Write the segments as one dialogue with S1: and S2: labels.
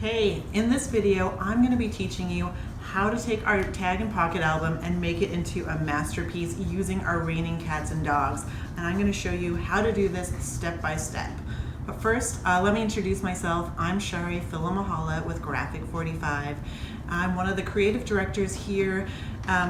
S1: Hey, in this video, I'm going to be teaching you how to take our tag and pocket album and make it into a masterpiece using our raining cats and dogs. And I'm going to show you how to do this step by step. But first, let me introduce myself. I'm Charee Filimoehala with G45. I'm one of the creative directors here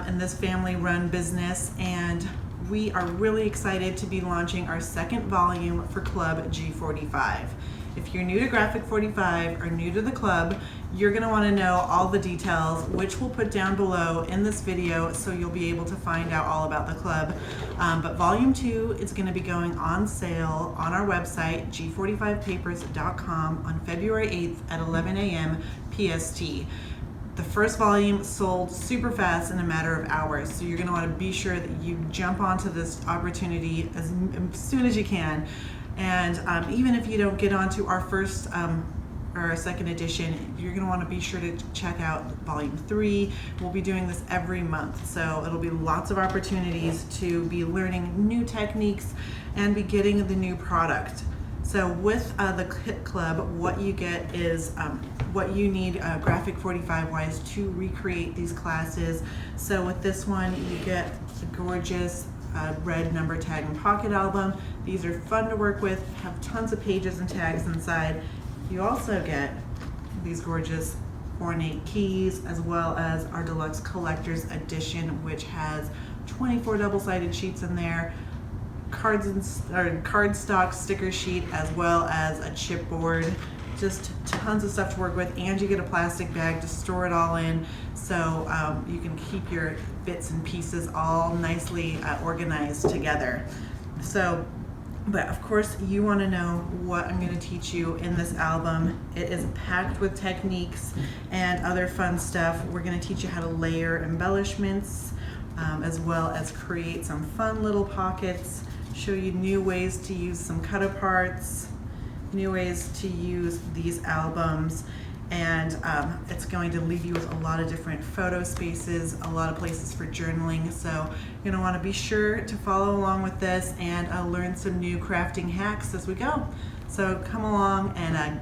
S1: in this family-run business, and we are really excited to be launching our second volume for Club G45. If you're new to G45 or new to the club, you're going to want to know all the details, which we'll put down below in this video so you'll be able to find out all about the club. But volume 2 is going to be going on sale on our website, g45papers.com, on February 8th at 11 a.m. PST. The first volume sold super fast in a matter of hours, so you're going to want to be sure that you jump onto this opportunity as soon as you can. And even if you don't get onto our first or our second edition, you're going to want to be sure to check out volume 3. We'll be doing this every month, so it'll be lots of opportunities to be learning new techniques and be getting the new product. So with the Kit Club, what you get is what you need G45 wise to recreate these classes. So with this one, you get a gorgeous red number tag and pocket album. These are fun to work with, have tons of pages and tags inside. You also get these gorgeous ornate keys, as well as our Deluxe Collector's Edition, which has 24 double-sided sheets in there, cardstock sticker sheet, as well as a chipboard. Just tons of stuff to work with, and you get a plastic bag to store it all in, so you can keep your bits and pieces all nicely organized together. So, but of course you want to know what I'm going to teach you in this album. It is packed with techniques and other fun stuff. We're going to teach you how to layer embellishments, as well as create some fun little pockets, show you new ways to use some cut-aparts, new ways to use these albums, and it's going to leave you with a lot of different photo spaces, a lot of places for journaling. So you're going to want to be sure to follow along with this and learn some new crafting hacks as we go. So come along and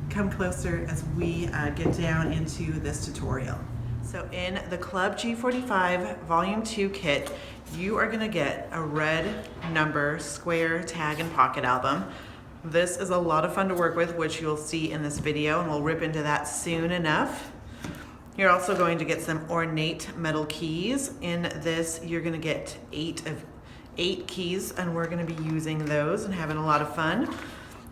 S1: come closer as we get down into this tutorial. So in the Club G45 Volume 2 kit, you are going to get a red number square tag and pocket album. This is a lot of fun to work with, which you'll see in this video, and we'll rip into that soon enough. You're also going to get some ornate metal keys. In this, you're going to get 8 keys, and we're going to be using those and having a lot of fun.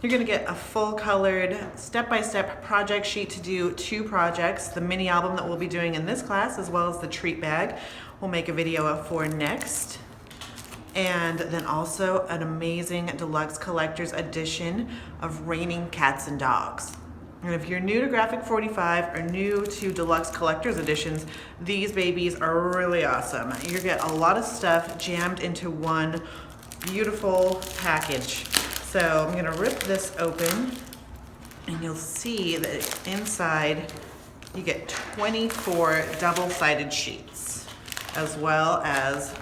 S1: You're going to get a full colored step-by-step project sheet to do 2 projects, the mini album that we'll be doing in this class, as well as the treat bag we'll make a video for next. And then also an amazing Deluxe Collector's Edition of Raining Cats and Dogs. And if you're new to G45 or new to Deluxe Collector's Editions, these babies are really awesome. You get a lot of stuff jammed into one beautiful package. So I'm gonna rip this open, and you'll see that inside you get 24 double-sided sheets, as well as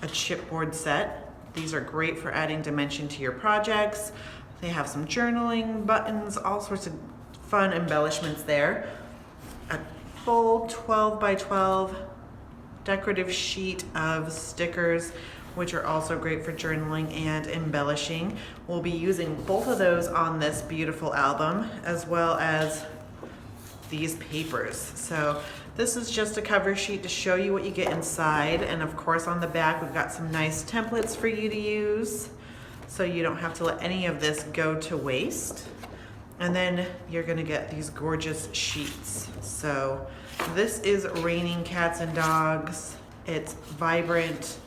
S1: a chipboard set. These are great for adding dimension to your projects. They have some journaling, buttons, all sorts of fun embellishments there. A full 12 by 12 decorative sheet of stickers, which are also great for journaling and embellishing. We'll be using both of those on this beautiful album, as well as these papers. So this is just a cover sheet to show you what you get inside, and of course on the back we've got some nice templates for you to use, so you don't have to let any of this go to waste. And then you're gonna get these gorgeous sheets. So this is Raining Cats and Dogs. It's vibrant,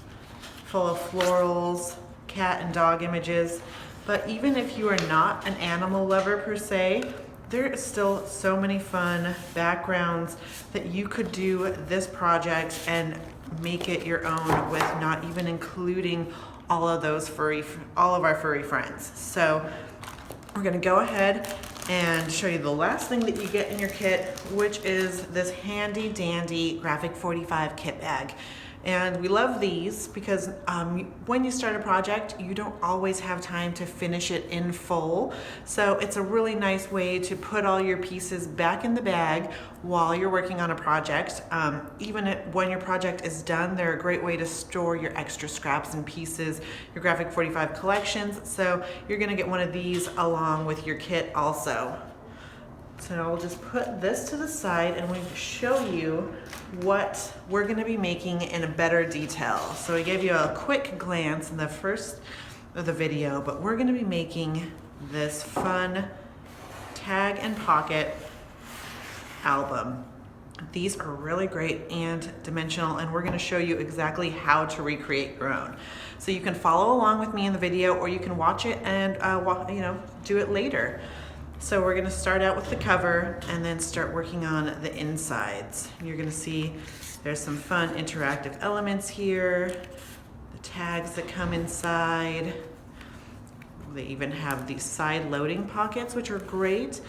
S1: full of florals, cat and dog images, but even if you are not an animal lover per se, there is still so many fun backgrounds that you could do this project and make it your own with not even including all of our furry friends. So we're gonna go ahead and show you the last thing that you get in your kit, which is this handy dandy G45 kit bag. And we love these because when you start a project, you don't always have time to finish it in full. So it's a really nice way to put all your pieces back in the bag while you're working on a project. Even when your project is done, they're a great way to store your extra scraps and pieces, your Graphic 45 collections. So you're gonna get one of these along with your kit also. So I'll just put this to the side and we show you what we're going to be making in a better detail. So I gave you a quick glance in the first of the video, but we're going to be making this fun tag and pocket album. These are really great and dimensional, and we're going to show you exactly how to recreate your own. So you can follow along with me in the video, or you can watch it and do it later. So we're gonna start out with the cover and then start working on the insides. You're gonna see there's some fun interactive elements here, the tags that come inside. They even have these side loading pockets, which are great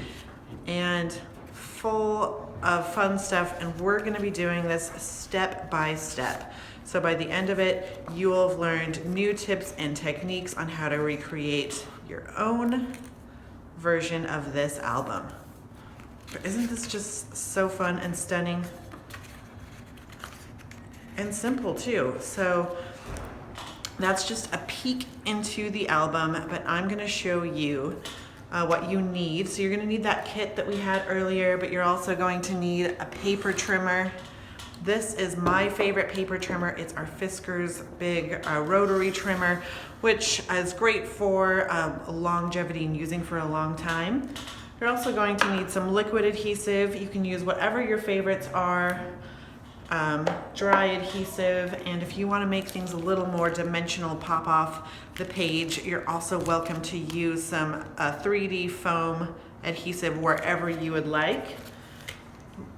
S1: and full of fun stuff. And we're gonna be doing this step by step. So by the end of it, you will have learned new tips and techniques on how to recreate your own version of this album. But isn't this just so fun and stunning and simple too? So that's just a peek into the album, but I'm gonna show you what you need. So you're gonna need that kit that we had earlier, but you're also going to need a paper trimmer. This is my favorite paper trimmer. It's our Fiskars big rotary trimmer, which is great for longevity and using for a long time. You're also going to need some liquid adhesive. You can use whatever your favorites are, dry adhesive, and if you want to make things a little more dimensional, pop off the page, you're also welcome to use some 3D foam adhesive wherever you would like.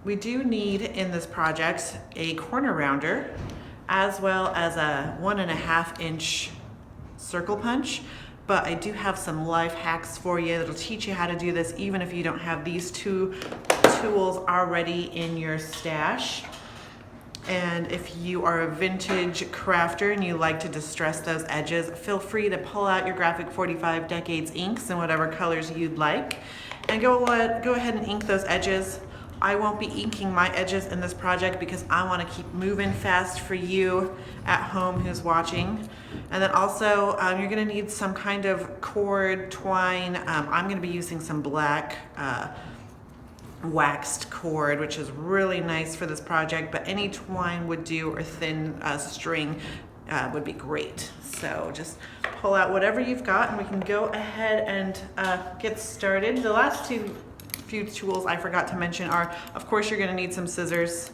S1: We do need in this project a corner rounder as well as a 1.5 inch circle punch, but I do have some life hacks for you that'll teach you how to do this even if you don't have these two tools already in your stash. And if you are a vintage crafter and you like to distress those edges, feel free to pull out your Graphic 45 Decades inks in whatever colors you'd like and go ahead and ink those edges. I won't be inking my edges in this project because I want to keep moving fast for you at home who's watching. And then also you're going to need some kind of cord, twine. I'm going to be using some black waxed cord, which is really nice for this project, but any twine would do, or thin string would be great. So just pull out whatever you've got and we can go ahead and get started. The last few tools I forgot to mention are, of course, you're going to need some scissors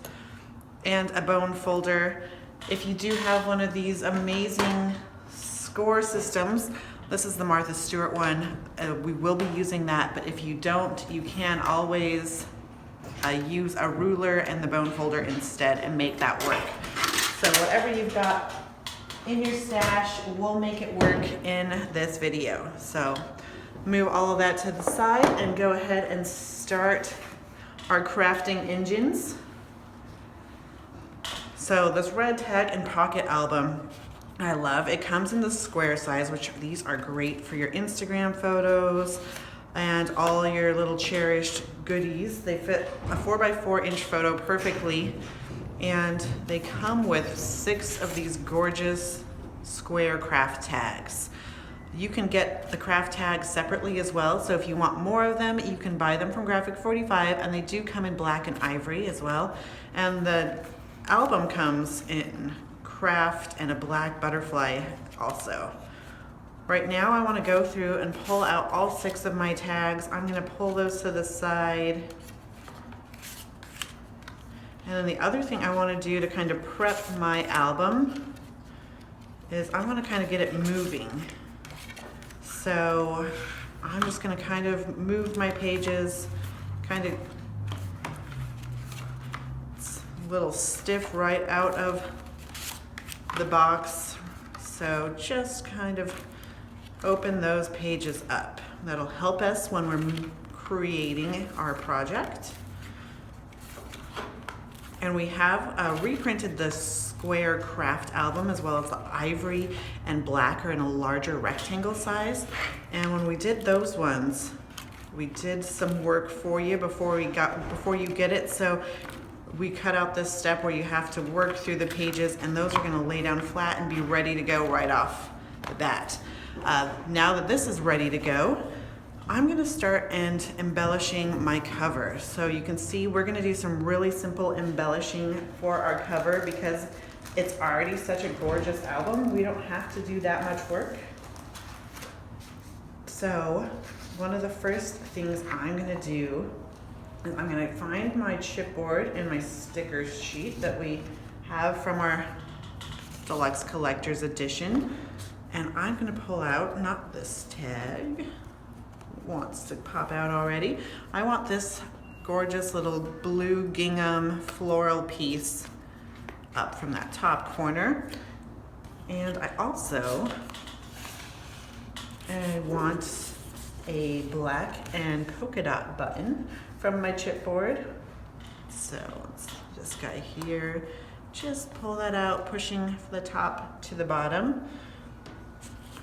S1: and a bone folder. If you do have one of these amazing score systems, this is the Martha Stewart one, we will be using that, but if you don't, you can always use a ruler and the bone folder instead and make that work. So whatever you've got in your stash, we'll make it work in this video. So move all of that to the side and go ahead and start our crafting engines. So this red tag and pocket album, I love. It comes in the square size, which these are great for your Instagram photos and all your little cherished goodies. They fit a 4x4 inch photo perfectly, and they come with 6 of these gorgeous square craft tags. You can get the craft tags separately as well, so if you want more of them, you can buy them from Graphic 45, and they do come in black and ivory as well. And the album comes in craft and a black butterfly also. Right now I want to go through and pull out all 6 of my tags. I'm going to pull those to the side. And then the other thing I want to do to kind of prep my album is I want to kind of get it moving. So I'm just going to kind of move my pages, kind of, it's a little stiff right out of the box. So just kind of open those pages up. That'll help us when we're creating our project. And we have reprinted the square craft album, as well as the ivory and black are in a larger rectangle size. And when we did those ones, we did some work for you before you get it. So we cut out this step where you have to work through the pages, and those are going to lay down flat and be ready to go right off the bat. Now that this is ready to go, I'm going to start embellishing my cover. So you can see we're going to do some really simple embellishing for our cover because it's already such a gorgeous album. We don't have to do that much work. So one of the first things I'm going to do is I'm going to find my chipboard and my sticker sheet that we have from our Deluxe Collector's Edition. And I'm going to pull out, not this tag, wants to pop out already. I want this gorgeous little blue gingham floral piece up from that top corner. And I also want a black and polka dot button from my chipboard. So it's this guy here. Just pull that out, pushing from the top to the bottom.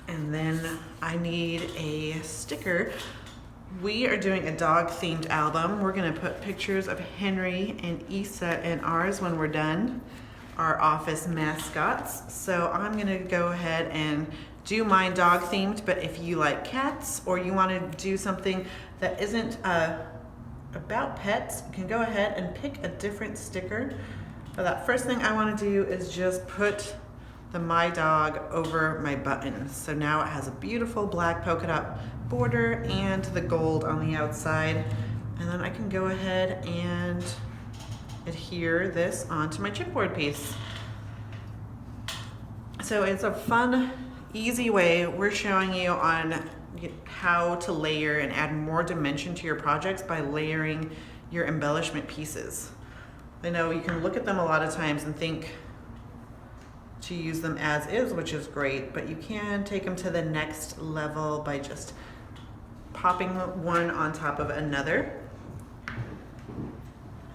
S1: And then I need a sticker. We are doing a dog themed album. We're gonna put pictures of Henry and Issa in ours when we're done, our office mascots. So I'm gonna go ahead and do mine dog themed, but if you like cats or you wanna do something that isn't about pets, you can go ahead and pick a different sticker. But that first thing I wanna do is just put the My Dog over my button. So now it has a beautiful black polka dot border and the gold on the outside. And then I can go ahead and adhere this onto my chipboard piece. So it's a fun, easy way we're showing you on how to layer and add more dimension to your projects by layering your embellishment pieces. I know you can look at them a lot of times and think to use them as is, which is great, but you can take them to the next level by just popping one on top of another.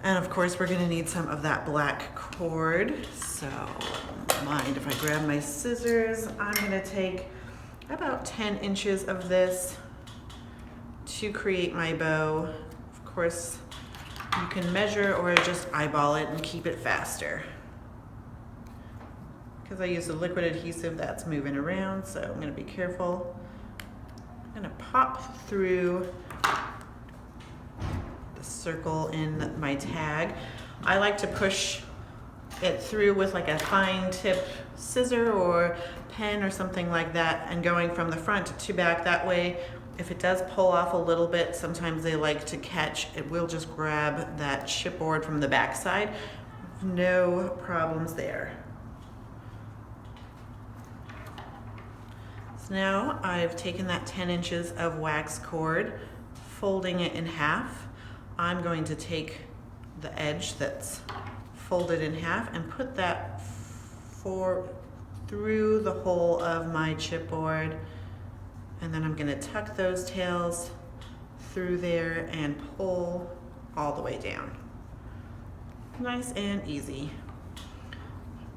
S1: And of course, we're gonna need some of that black cord. So don't mind if I grab my scissors. I'm gonna take about 10 inches of this to create my bow. Of course, you can measure or just eyeball it and keep it faster. Because I use a liquid adhesive that's moving around, so I'm gonna be careful. I'm gonna pop through the circle in my tag. I like to push it through with like a fine tip scissor or pen or something like that, and going from the front to back. That way, if it does pull off a little bit, sometimes they like to catch, it will just grab that chipboard from the back side. No problems there. Now I've taken that 10 inches of wax cord, folding it in half. I'm going to take the edge that's folded in half and put that through the hole of my chipboard. And then I'm going to tuck those tails through there and pull all the way down. Nice and easy.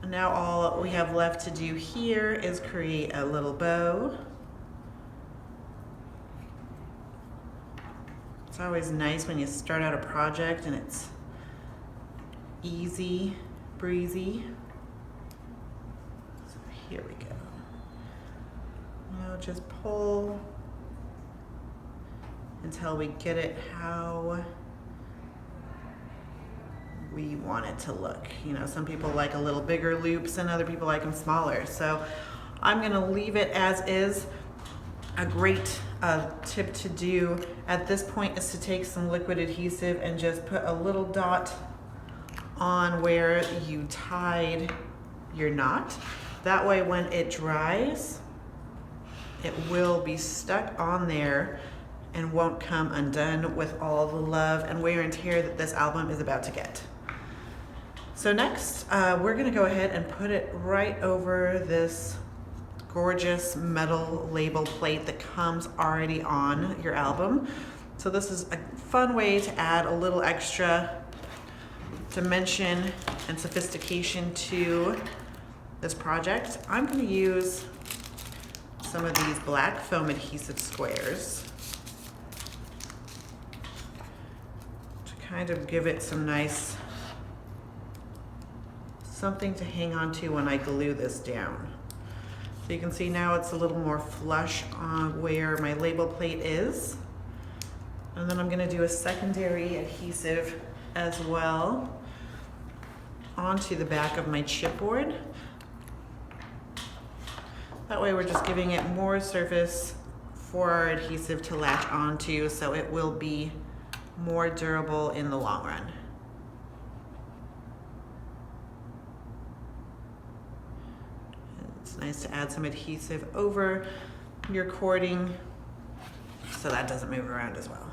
S1: Now all we have left to do here is create a little bow. It's always nice when you start out a project and it's easy breezy. So here we go. Now just pull until we get it how we want it to look. You know, some people like a little bigger loops and other people like them smaller. So I'm gonna leave it as is. A great tip to do at this point is to take some liquid adhesive and just put a little dot on where you tied your knot. That way when it dries, it will be stuck on there and won't come undone with all the love and wear and tear that this album is about to get. So next, we're gonna go ahead and put it right over this gorgeous metal label plate that comes already on your album. So this is a fun way to add a little extra dimension and sophistication to this project, I'm going to use some of these black foam adhesive squares to kind of give it some nice something to hang on to when I glue this down. So you can see now it's a little more flush on where my label plate is. And then I'm going to do a secondary adhesive as well onto the back of my chipboard. That way we're just giving it more surface for our adhesive to latch onto, so it will be more durable in the long run. It's nice to add some adhesive over your cording so that doesn't move around as well.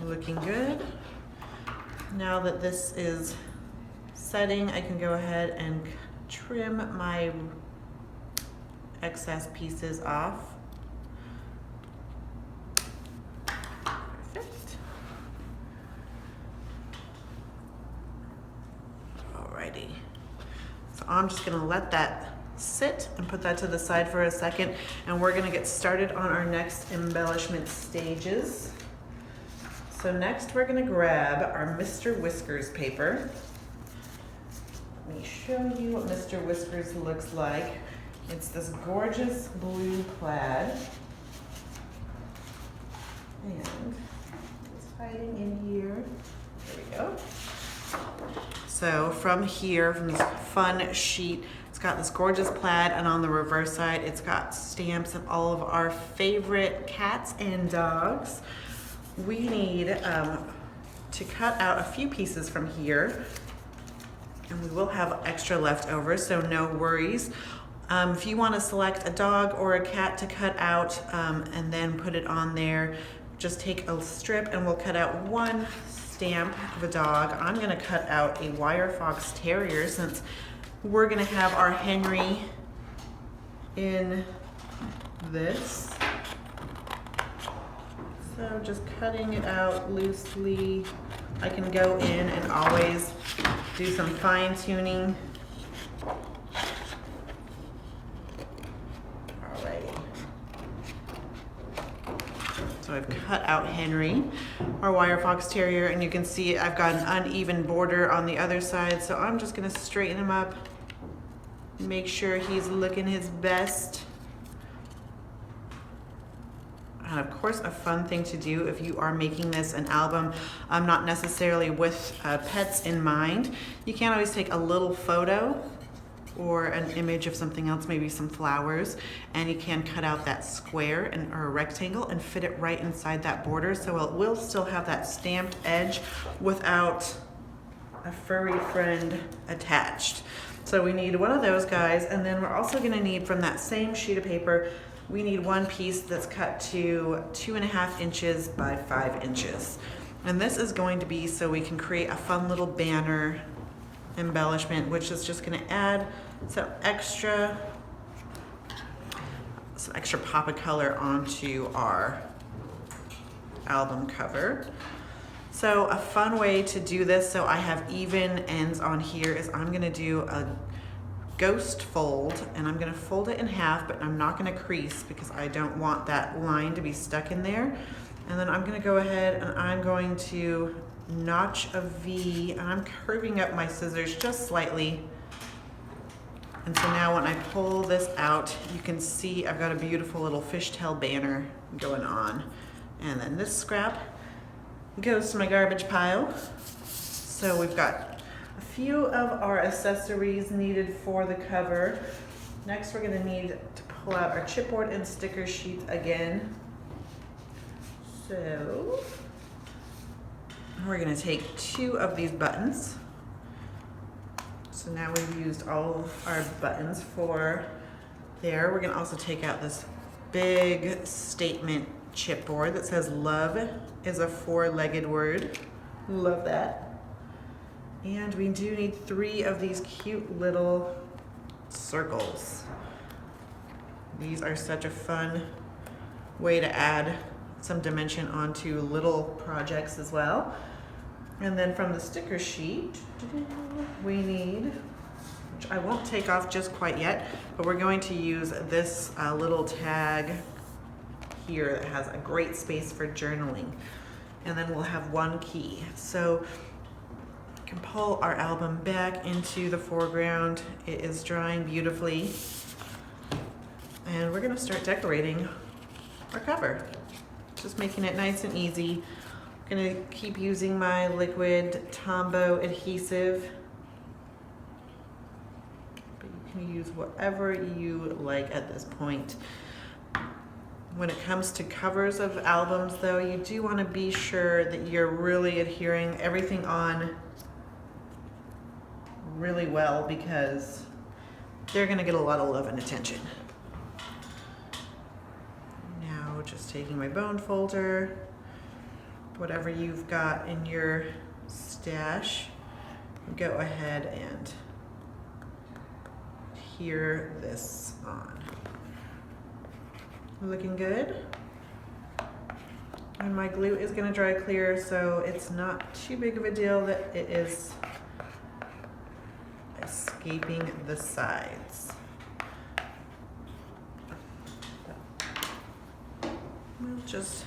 S1: Looking good. Now that this is setting, I can go ahead and trim my excess pieces off. Perfect. Alrighty. So I'm just gonna let that sit and put that to the side for a second, and we're gonna get started on our next embellishment stages. So next we're gonna grab our Mr. Whiskers paper. Let me show you what Mr. Whiskers looks like. It's this gorgeous blue plaid. And it's hiding in here. There we go. So from here, from this fun sheet, it's got this gorgeous plaid, and on the reverse side, it's got stamps of all of our favorite cats and dogs. We need to cut out a few pieces from here, and we will have extra left over, so no worries. If you want to select a dog or a cat to cut out and then put it on there, just take a strip and we'll cut out one stamp of a dog. I'm going to cut out a wire fox terrier since we're going to have our Henry in this. So just cutting it out loosely. I can go in and always do some fine tuning. Alrighty. So I've cut out Henry, our wire fox terrier, and you can see I've got an uneven border on the other side, so I'm just gonna straighten him up, make sure he's looking his best. And of course, a fun thing to do if you are making this an album, not necessarily with pets in mind. You can always take a little photo or an image of something else, maybe some flowers, and you can cut out that square or a rectangle and fit it right inside that border, so it will still have that stamped edge without a furry friend attached. So we need one of those guys, and then we're also gonna need, from that same sheet of paper, we need one piece that's cut to 2.5 inches by 5 inches. And this is going to be so we can create a fun little banner embellishment, which is just gonna add some extra pop of color onto our album cover. So a fun way to do this, so I have even ends on here, is I'm gonna do a ghost fold, and I'm gonna fold it in half, but I'm not gonna crease because I don't want that line to be stuck in there. And then I'm gonna go ahead and I'm going to notch a V, and I'm curving up my scissors just slightly. And so now when I pull this out, you can see I've got a beautiful little fishtail banner going on. And then this scrap goes to my garbage pile. So we've got a few of our accessories needed for the cover. Next, we're gonna need to pull out our chipboard and sticker sheet again. So we're gonna take 2 of these buttons. So now we've used all of our buttons for there. We're gonna also take out this big statement chipboard that says love is a 4-legged word. Love that. And we do need 3 of these cute little circles. These are such a fun way to add some dimension onto little projects as well. And then from the sticker sheet, we need, which I won't take off just quite yet, but we're going to use this little tag here that has a great space for journaling. And then we'll have one key. So we can pull our album back into the foreground. It is drying beautifully. And we're gonna start decorating our cover. Just making it nice and easy. I'm gonna keep using my liquid Tombow adhesive. But you can use whatever you like at this point. When it comes to covers of albums though, you do wanna be sure that you're really adhering everything on really well, because they're gonna get a lot of love and attention. Now just taking my bone folder, whatever you've got in your stash, go ahead and adhere this on. Looking good. And my glue is gonna dry clear, so it's not too big of a deal that it is escaping the sides. We'll just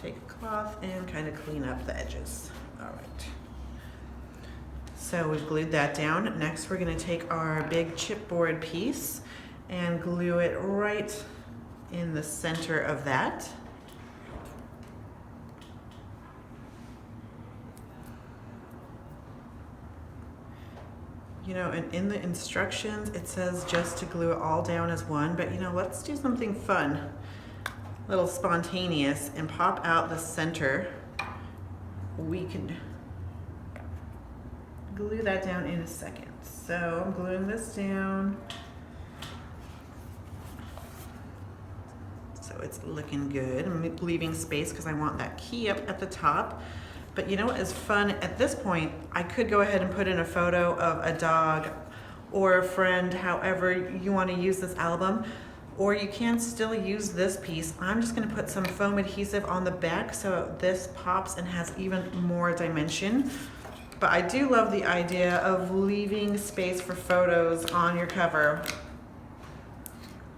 S1: take a cloth and kind of clean up the edges. All right. So we've glued that down. Next, we're gonna take our big chipboard piece and glue it right in the center of that. You know, and in the instructions, it says just to glue it all down as one, but you know, let's do something fun, a little spontaneous, and pop out the center. We can glue that down in a second. So I'm gluing this down. So it's looking good. I'm leaving space because I want that key up at the top. But you know what is fun at this point? I could go ahead and put in a photo of a dog or a friend, however you want to use this album, or you can still use this piece. I'm just going to put some foam adhesive on the back so this pops and has even more dimension. But I do love the idea of leaving space for photos on your cover.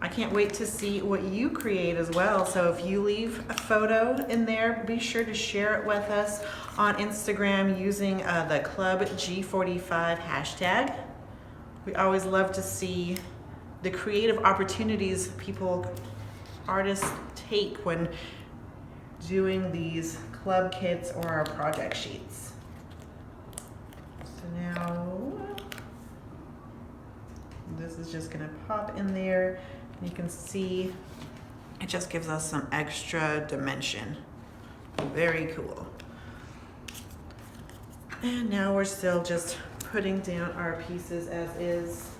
S1: I can't wait to see what you create as well. So if you leave a photo in there, be sure to share it with us on Instagram using the Club G45 hashtag. We always love to see the creative opportunities artists take when doing these club kits or our project sheets. So now, this is just gonna pop in there. You can see it just gives us some extra dimension. Very cool. And now we're still just putting down our pieces as is.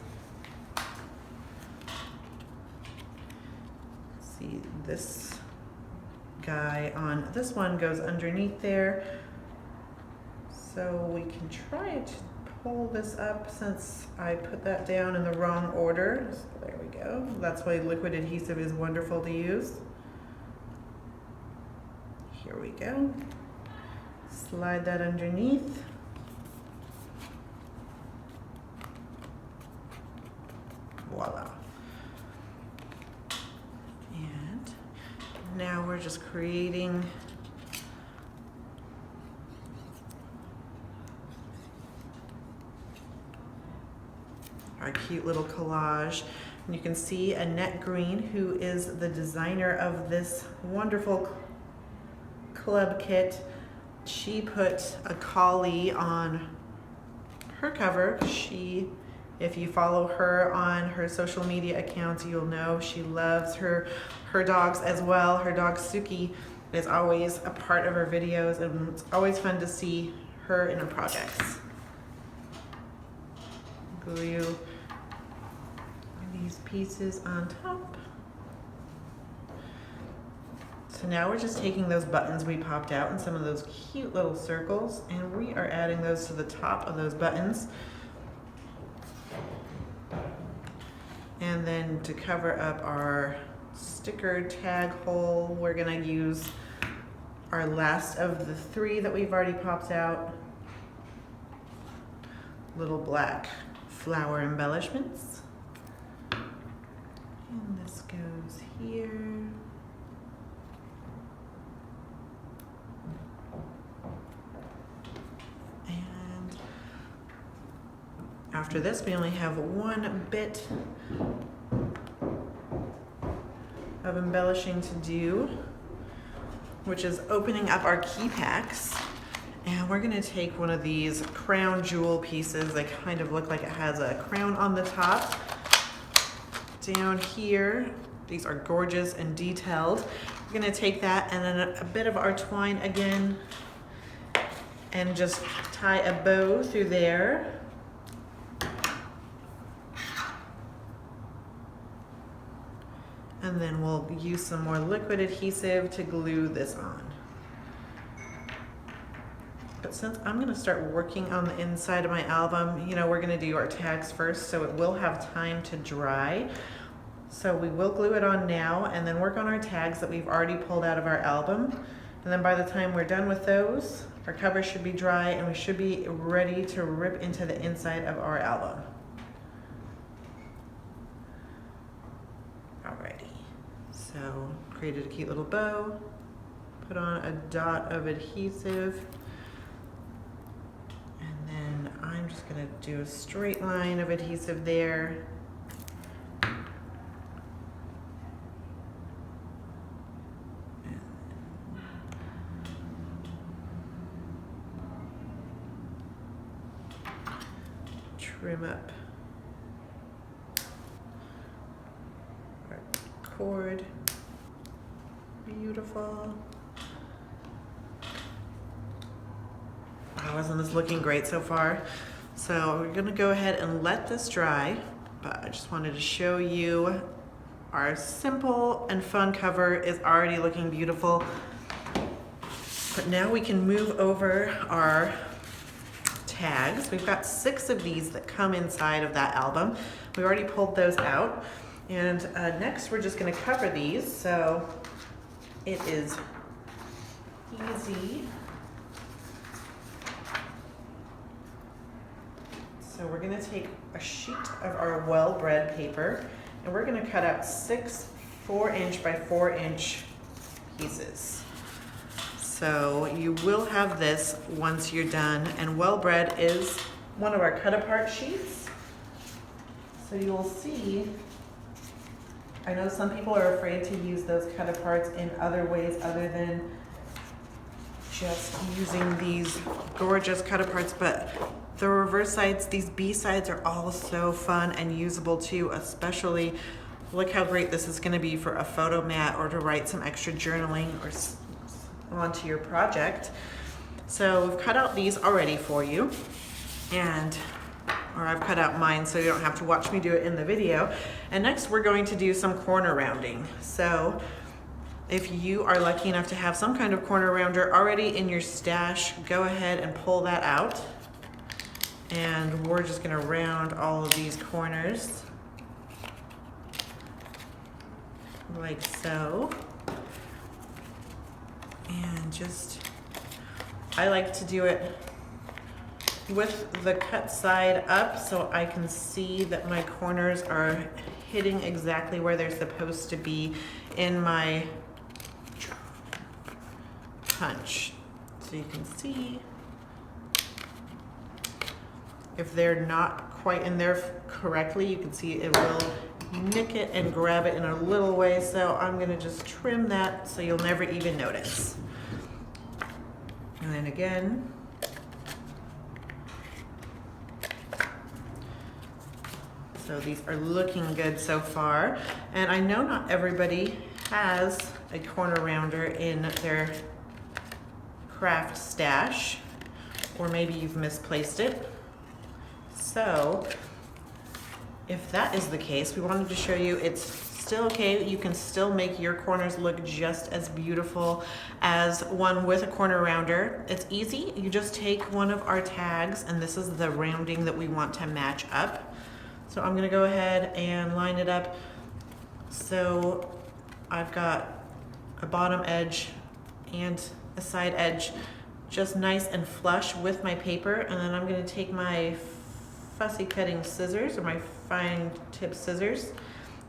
S1: See, this guy on this one goes underneath there. So we can try to pull this up since I put that down in the wrong order. So there we go. That's why liquid adhesive is wonderful to use. Here we go. Slide that underneath. Voila. And now we're just creating our cute little collage. And you can see Annette Green, who is the designer of this wonderful club kit. She put a collie on her cover. If you follow her on her social media accounts, you'll know she loves her dogs as well. Her dog Suki is always a part of her videos, and it's always fun to see her in her projects. Glue these pieces on top. So now we're just taking those buttons we popped out and some of those cute little circles, and we are adding those to the top of those buttons. And then to cover up our sticker tag hole, we're gonna use our last of the 3 that we've already popped out. Little black flower embellishments. And this goes here. And after this, we only have 1 bit of embellishing to do, which is opening up our key packs. And we're gonna take one of these crown jewel pieces that kind of look like it has a crown on the top. Down here, these are gorgeous and detailed. We're gonna take that and then a bit of our twine again and just tie a bow through there. And then we'll use some more liquid adhesive to glue this on. But since I'm gonna start working on the inside of my album, you know, we're gonna do our tags first, so it will have time to dry. So we will glue it on now and then work on our tags that we've already pulled out of our album. And then by the time we're done with those, our cover should be dry and we should be ready to rip into the inside of our album. Alrighty. So created a cute little bow, put on a dot of adhesive, and then I'm just gonna do a straight line of adhesive there. Trim up our cord. Beautiful. Wow, isn't this looking great so far? So we're gonna go ahead and let this dry, but I just wanted to show you our simple and fun cover is already looking beautiful. But now we can move over our tags. We've got 6 of these that come inside of that album. We already pulled those out. And next we're just gonna cover these. So it is easy. So we're gonna take a sheet of our well-bred paper and we're gonna cut out 6 4-inch by 4-inch pieces. So you will have this once you're done, and well-bred is one of our cut-apart sheets. So you'll see, I know some people are afraid to use those cut-aparts in other ways other than just using these gorgeous cut-aparts, but the reverse sides, these B sides are all so fun and usable too, especially look how great this is going to be for a photo mat or to write some extra journaling or onto your project. So we've cut out these already for you, or I've cut out mine so you don't have to watch me do it in the video. And next we're going to do some corner rounding. So if you are lucky enough to have some kind of corner rounder already in your stash, go ahead and pull that out. And we're just gonna round all of these corners like so. And just, I like to do it with the cut side up so I can see that my corners are hitting exactly where they're supposed to be in my punch. So you can see if they're not quite in there correctly, you can see it will nick it and grab it in a little way. So I'm gonna just trim that so you'll never even notice. And then again, so these are looking good so far. And I know not everybody has a corner rounder in their craft stash, or maybe you've misplaced it. So if that is the case, we wanted to show you it's still okay. You can still make your corners look just as beautiful as one with a corner rounder. It's easy. You just take one of our tags, and this is the rounding that we want to match up. So I'm gonna go ahead and line it up. So I've got a bottom edge and the side edge just nice and flush with my paper, and then I'm going to take my fussy cutting scissors, or my fine tip scissors,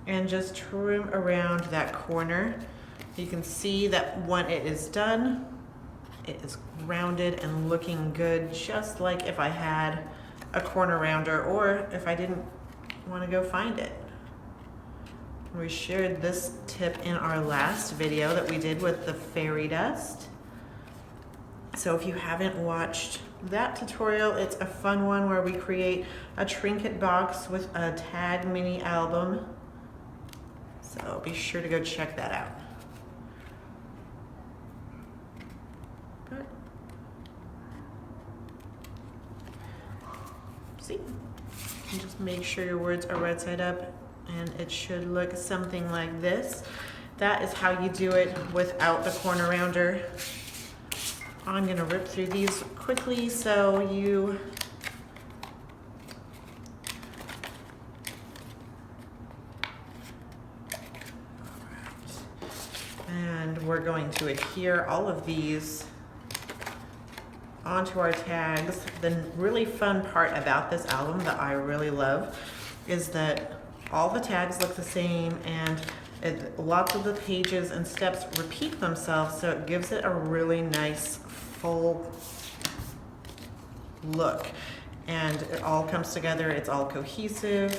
S1: and just trim around that corner. You can see that when it is done, it is rounded and looking good, just like if I had a corner rounder or if I didn't want to go find it. We shared this tip in our last video that we did with the fairy dust. So if you haven't watched that tutorial, it's a fun one where we create a trinket box with a tag mini album. So be sure to go check that out. But, see, and just make sure your words are right side up, and it should look something like this. That is how you do it without the corner rounder. I'm gonna rip through these quickly so you and we're going to adhere all of these onto our tags. The really fun part about this album that I really love is that all the tags look the same, and lots of the pages and steps repeat themselves, so it gives it a really nice full look, and it all comes together. It's all cohesive.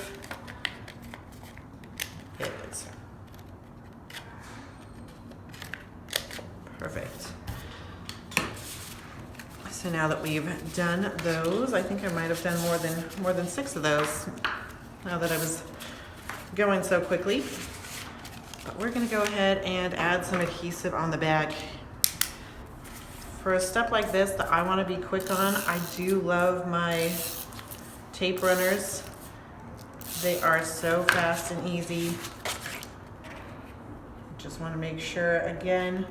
S1: It is perfect. So now that we've done those, I think I might have done more than 6 of those now that I was going so quickly. But we're going to go ahead and add some adhesive on the bag. For a step like this that I want to be quick on, I do love my tape runners. They are so fast and easy. Just want to make sure, again,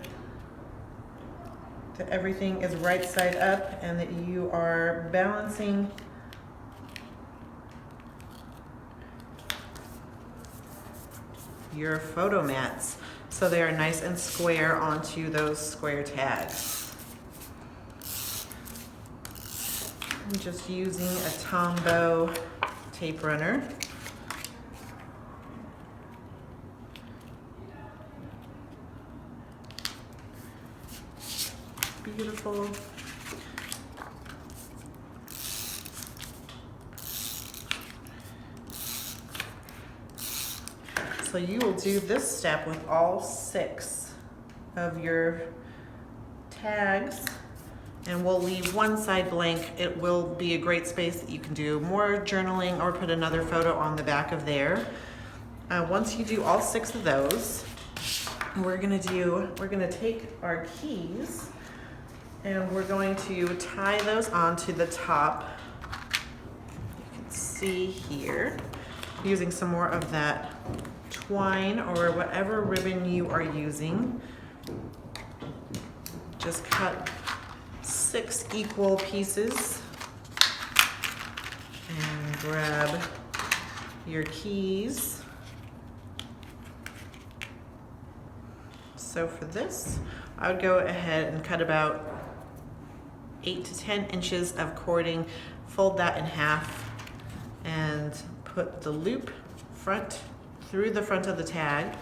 S1: that everything is right side up and that you are balancing your photo mats so they are nice and square onto those square tags. I'm just using a Tombow tape runner. Beautiful. So you will do this step with all 6 of your tags, and we'll leave one side blank. It will be a great space that you can do more journaling or put another photo on the back of there. Once you do all 6 of those, we're gonna take our keys and we're going to tie those onto the top. You can see here, using some more of that twine or whatever ribbon you are using. Just cut 6 equal pieces and grab your keys. So for this, I would go ahead and cut about 8 to 10 inches of cording, fold that in half, and put the loop through the front of the tag,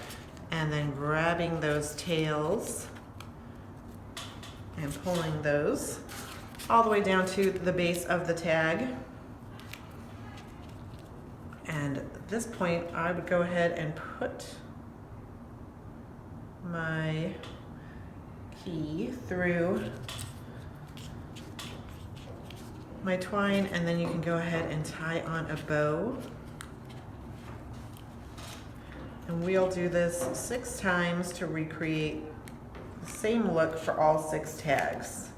S1: and then grabbing those tails and pulling those all the way down to the base of the tag. And at this point, I would go ahead and put my key through my twine, and then you can go ahead and tie on a bow. And we'll do this 6 times to recreate the same look for all 6 tags.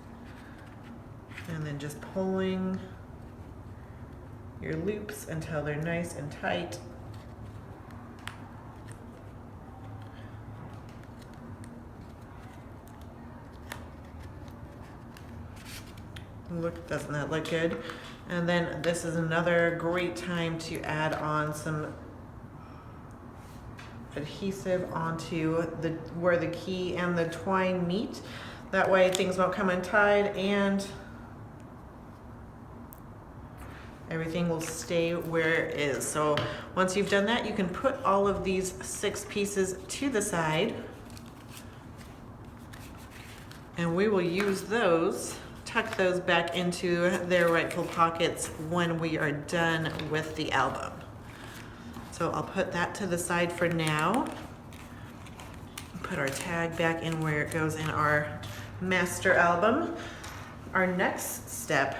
S1: And then just pulling your loops until they're nice and tight. Look, doesn't that look good? And then this is another great time to add on some adhesive onto where the key and the twine meet. That way things won't come untied and everything will stay where it is. So once you've done that, you can put all of these 6 pieces to the side, and we will use those, tuck those back into their rightful pockets when we are done with the album. So I'll put that to the side for now. Put our tag back in where it goes in our master album. Our next step,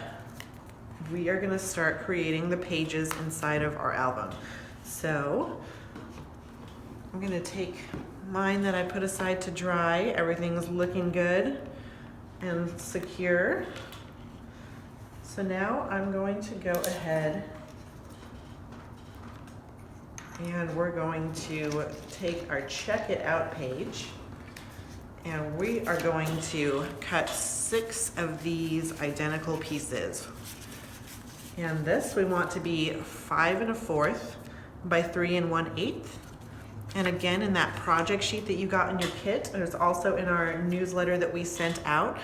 S1: we are gonna start creating the pages inside of our album. So I'm gonna take mine that I put aside to dry. Everything's looking good and secure. So now I'm going to go ahead and we're going to take our check it out page and we are going to cut 6 of these identical pieces. And this we want to be 5 1/4 by 3 1/8. And again, in that project sheet that you got in your kit, there's also in our newsletter that we sent out,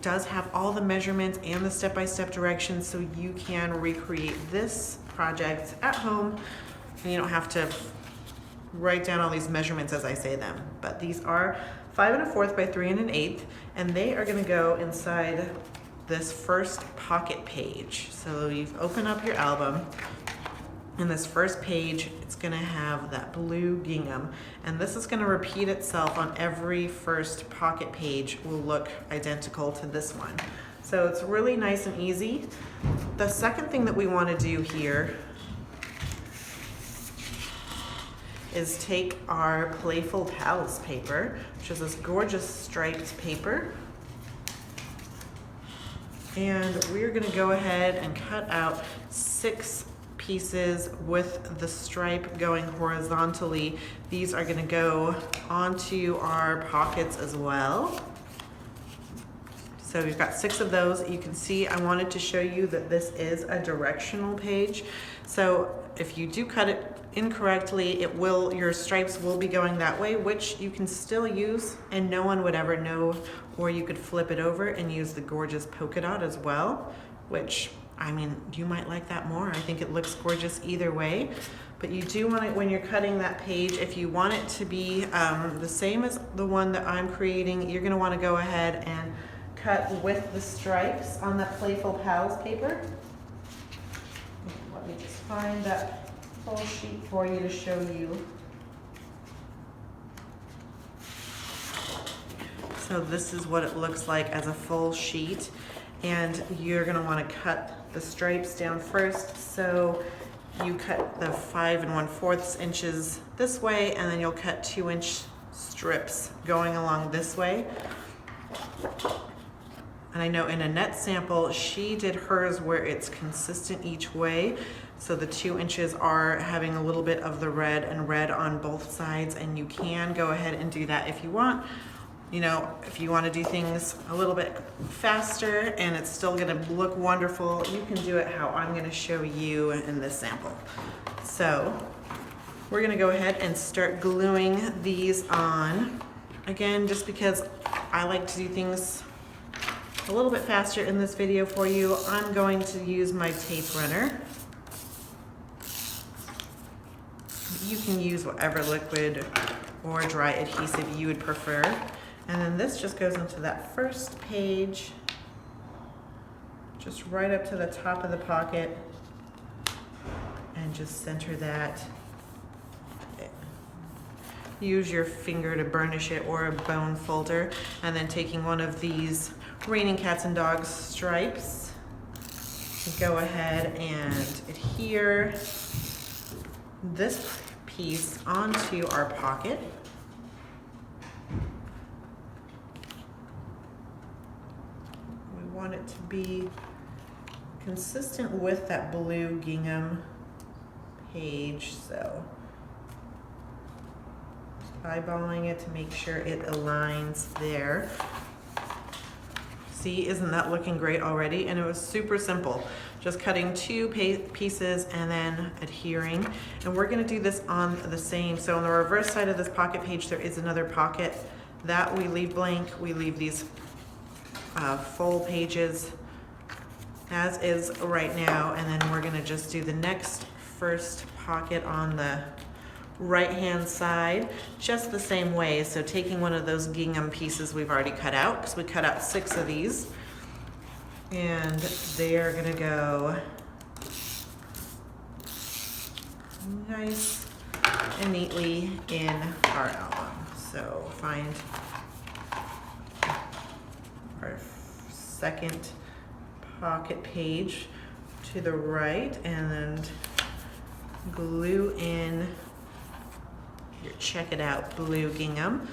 S1: does have all the measurements and the step-by-step directions so you can recreate this project at home and you don't have to write down all these measurements as I say them. But these are 5 1/4 by 3 1/8, and they are gonna go inside this first pocket page. So you've opened up your album, and this first page, it's gonna have that blue gingham, and this is gonna repeat itself on every first pocket page, will look identical to this one. So it's really nice and easy. The second thing that we wanna do here is take our Playful Pals paper, which is this gorgeous striped paper, and we're gonna go ahead and cut out 6 pieces with the stripe going horizontally. These are gonna go onto our pockets as well. So we've got 6 of those. You can see I wanted to show you that this is a directional page. So if you do cut it incorrectly, your stripes will be going that way, which you can still use and no one would ever know, or you could flip it over and use the gorgeous polka dot as well, which, I mean, you might like that more. I think it looks gorgeous either way. But you do want it, when you're cutting that page, if you want it to be the same as the one that I'm creating, you're gonna wanna go ahead and cut with the stripes on that Playful Pals paper. Let me just find that full sheet for you to show you. So this is what it looks like as a full sheet, and you're gonna wanna cut the stripes down first. So you cut the 5 1/4 inches this way, and then you'll cut 2-inch strips going along this way. And I know in Annette's sample, she did hers where it's consistent each way. So the 2 inches are having a little bit of the red and red on both sides, and you can go ahead and do that if you want. You know, if you want to do things a little bit faster and it's still gonna look wonderful, you can do it how I'm gonna show you in this sample. So we're gonna go ahead and start gluing these on. Again, just because I like to do things a little bit faster in this video for you, I'm going to use my tape runner. You can use whatever liquid or dry adhesive you would prefer. And then this just goes into that first page, just right up to the top of the pocket, and just center that. Use your finger to burnish it or a bone folder, and then taking one of these Raining Cats and Dogs stripes, go ahead and adhere this piece onto our pocket. We want it to be consistent with that blue gingham page, so eyeballing it to make sure it aligns there. See, isn't that looking great already? And it was super simple. Just cutting 2 pieces and then adhering. And we're gonna do this on the same. So on the reverse side of this pocket page, there is another pocket That we leave blank. We leave these full pages as is right now, and then we're gonna just do the next first pocket on the right hand side just the same way. So taking one of those gingham pieces we've already cut out, because we cut out 6 of these, and they are gonna go nice and neatly in our album. So find our second pocket page to the right and then glue in your check it out blue gingham.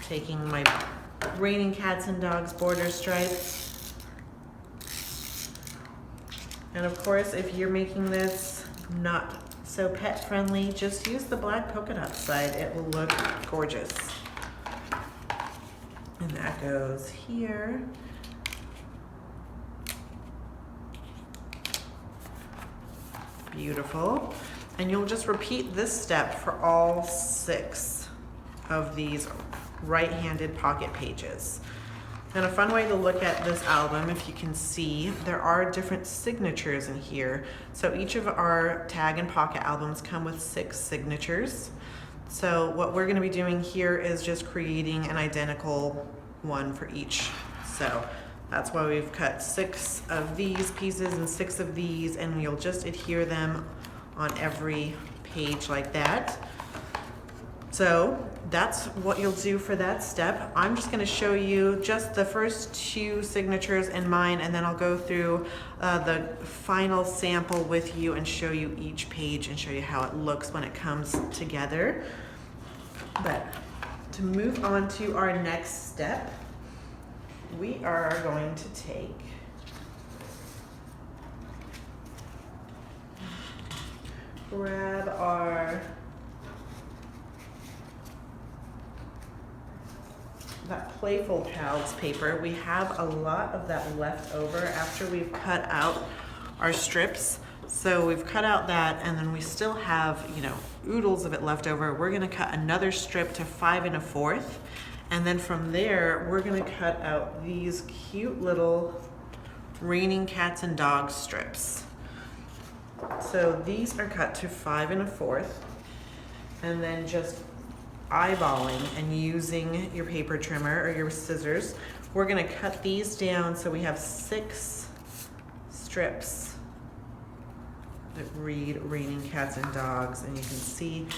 S1: Taking my Raining Cats and Dogs border stripes. And of course, if you're making this not so pet friendly, just use the black polka dot side. It will look gorgeous. And that goes here. Beautiful. And you'll just repeat this step for all 6 of these right-handed pocket pages. And a fun way to look at this album, if you can see, there are different signatures in here. So each of our tag and pocket albums come with 6 signatures. So what we're gonna be doing here is just creating an identical one for each. So that's why we've cut 6 of these pieces and 6 of these, and you'll just adhere them on every page like that. So that's what you'll do for that step. I'm just gonna show you just the first 2 signatures in mine, and then I'll go through the final sample with you and show you each page and show you how it looks when it comes together. But to move on to our next step, we are going to take grab our that Playful Pals paper. We have a lot of that left over after we've cut out our strips. So we've cut out that, and then we still have, you know, oodles of it left over. We're gonna cut another strip to 5 1/4. And then from there, we're gonna cut out these cute little Raining Cats and Dogs strips. So these are cut to 5 1/4, and then just eyeballing and using your paper trimmer or your scissors, we're gonna cut these down so we have 6 strips that read Raining Cats and Dogs, and you can see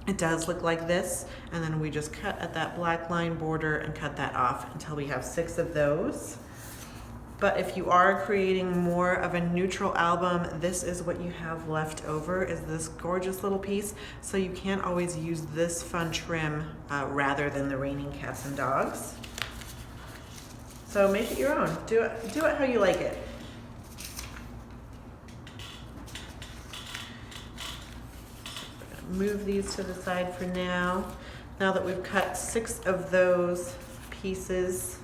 S1: it does look like this, and then we just cut at that black line border and cut that off until we have 6 of those. But if you are creating more of a neutral album, this is what you have left over, is this gorgeous little piece. So you can always use this fun trim rather than the Raining Cats and Dogs. So make it your own. Do it how you like it. Move these to the side for now. Now that we've cut 6 of those pieces,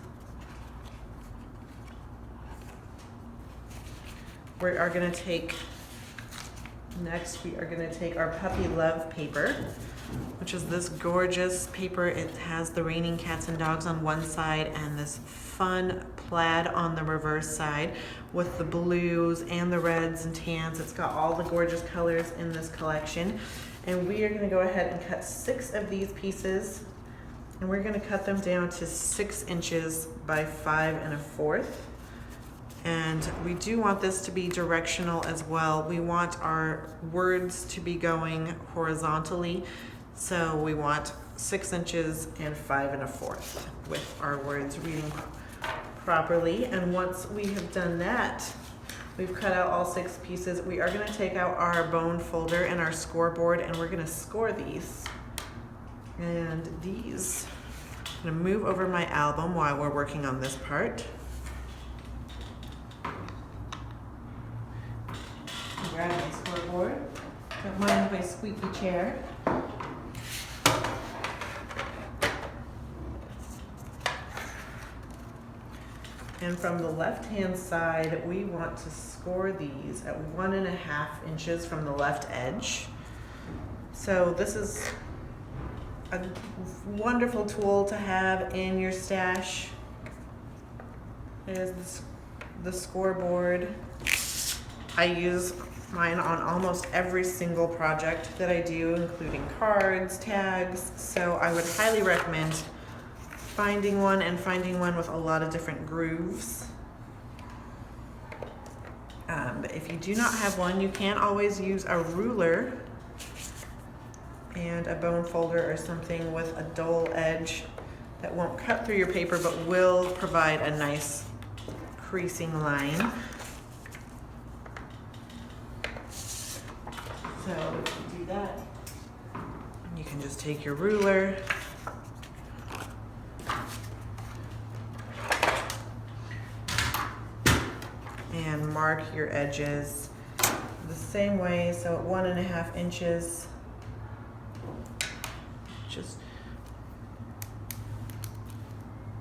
S1: we are gonna take, next we are gonna take our Puppy Love paper, which is this gorgeous paper. It has the Raining Cats and Dogs on one side and this fun plaid on the reverse side with the blues and the reds and tans. It's got all the gorgeous colors in this collection. And we are gonna go ahead and cut 6 of these pieces, and we're gonna cut them down to 6 inches by 5 1/4. And we do want this to be directional as well. We want our words to be going horizontally. So we want 6 inches and 5 1/4 with our words reading properly. And once we have done that, we've cut out all 6 pieces. We are gonna take out our bone folder and our scoreboard, and we're gonna score these. And these, I'm gonna move over my album while we're working on this part. Grab my scoreboard. Don't mind my squeaky chair. And from the left-hand side, we want to score these at 1 1/2 inches from the left edge. So this is a wonderful tool to have in your stash is the scoreboard. I use mine on almost every single project that I do, including cards, tags, so I would highly recommend finding one and finding one with a lot of different grooves. But if you do not have one, you can always use a ruler and a bone folder or something with a dull edge that won't cut through your paper but will provide a nice creasing line. So if you do that, you can just take your ruler and mark your edges the same way. So at 1.5 inches, just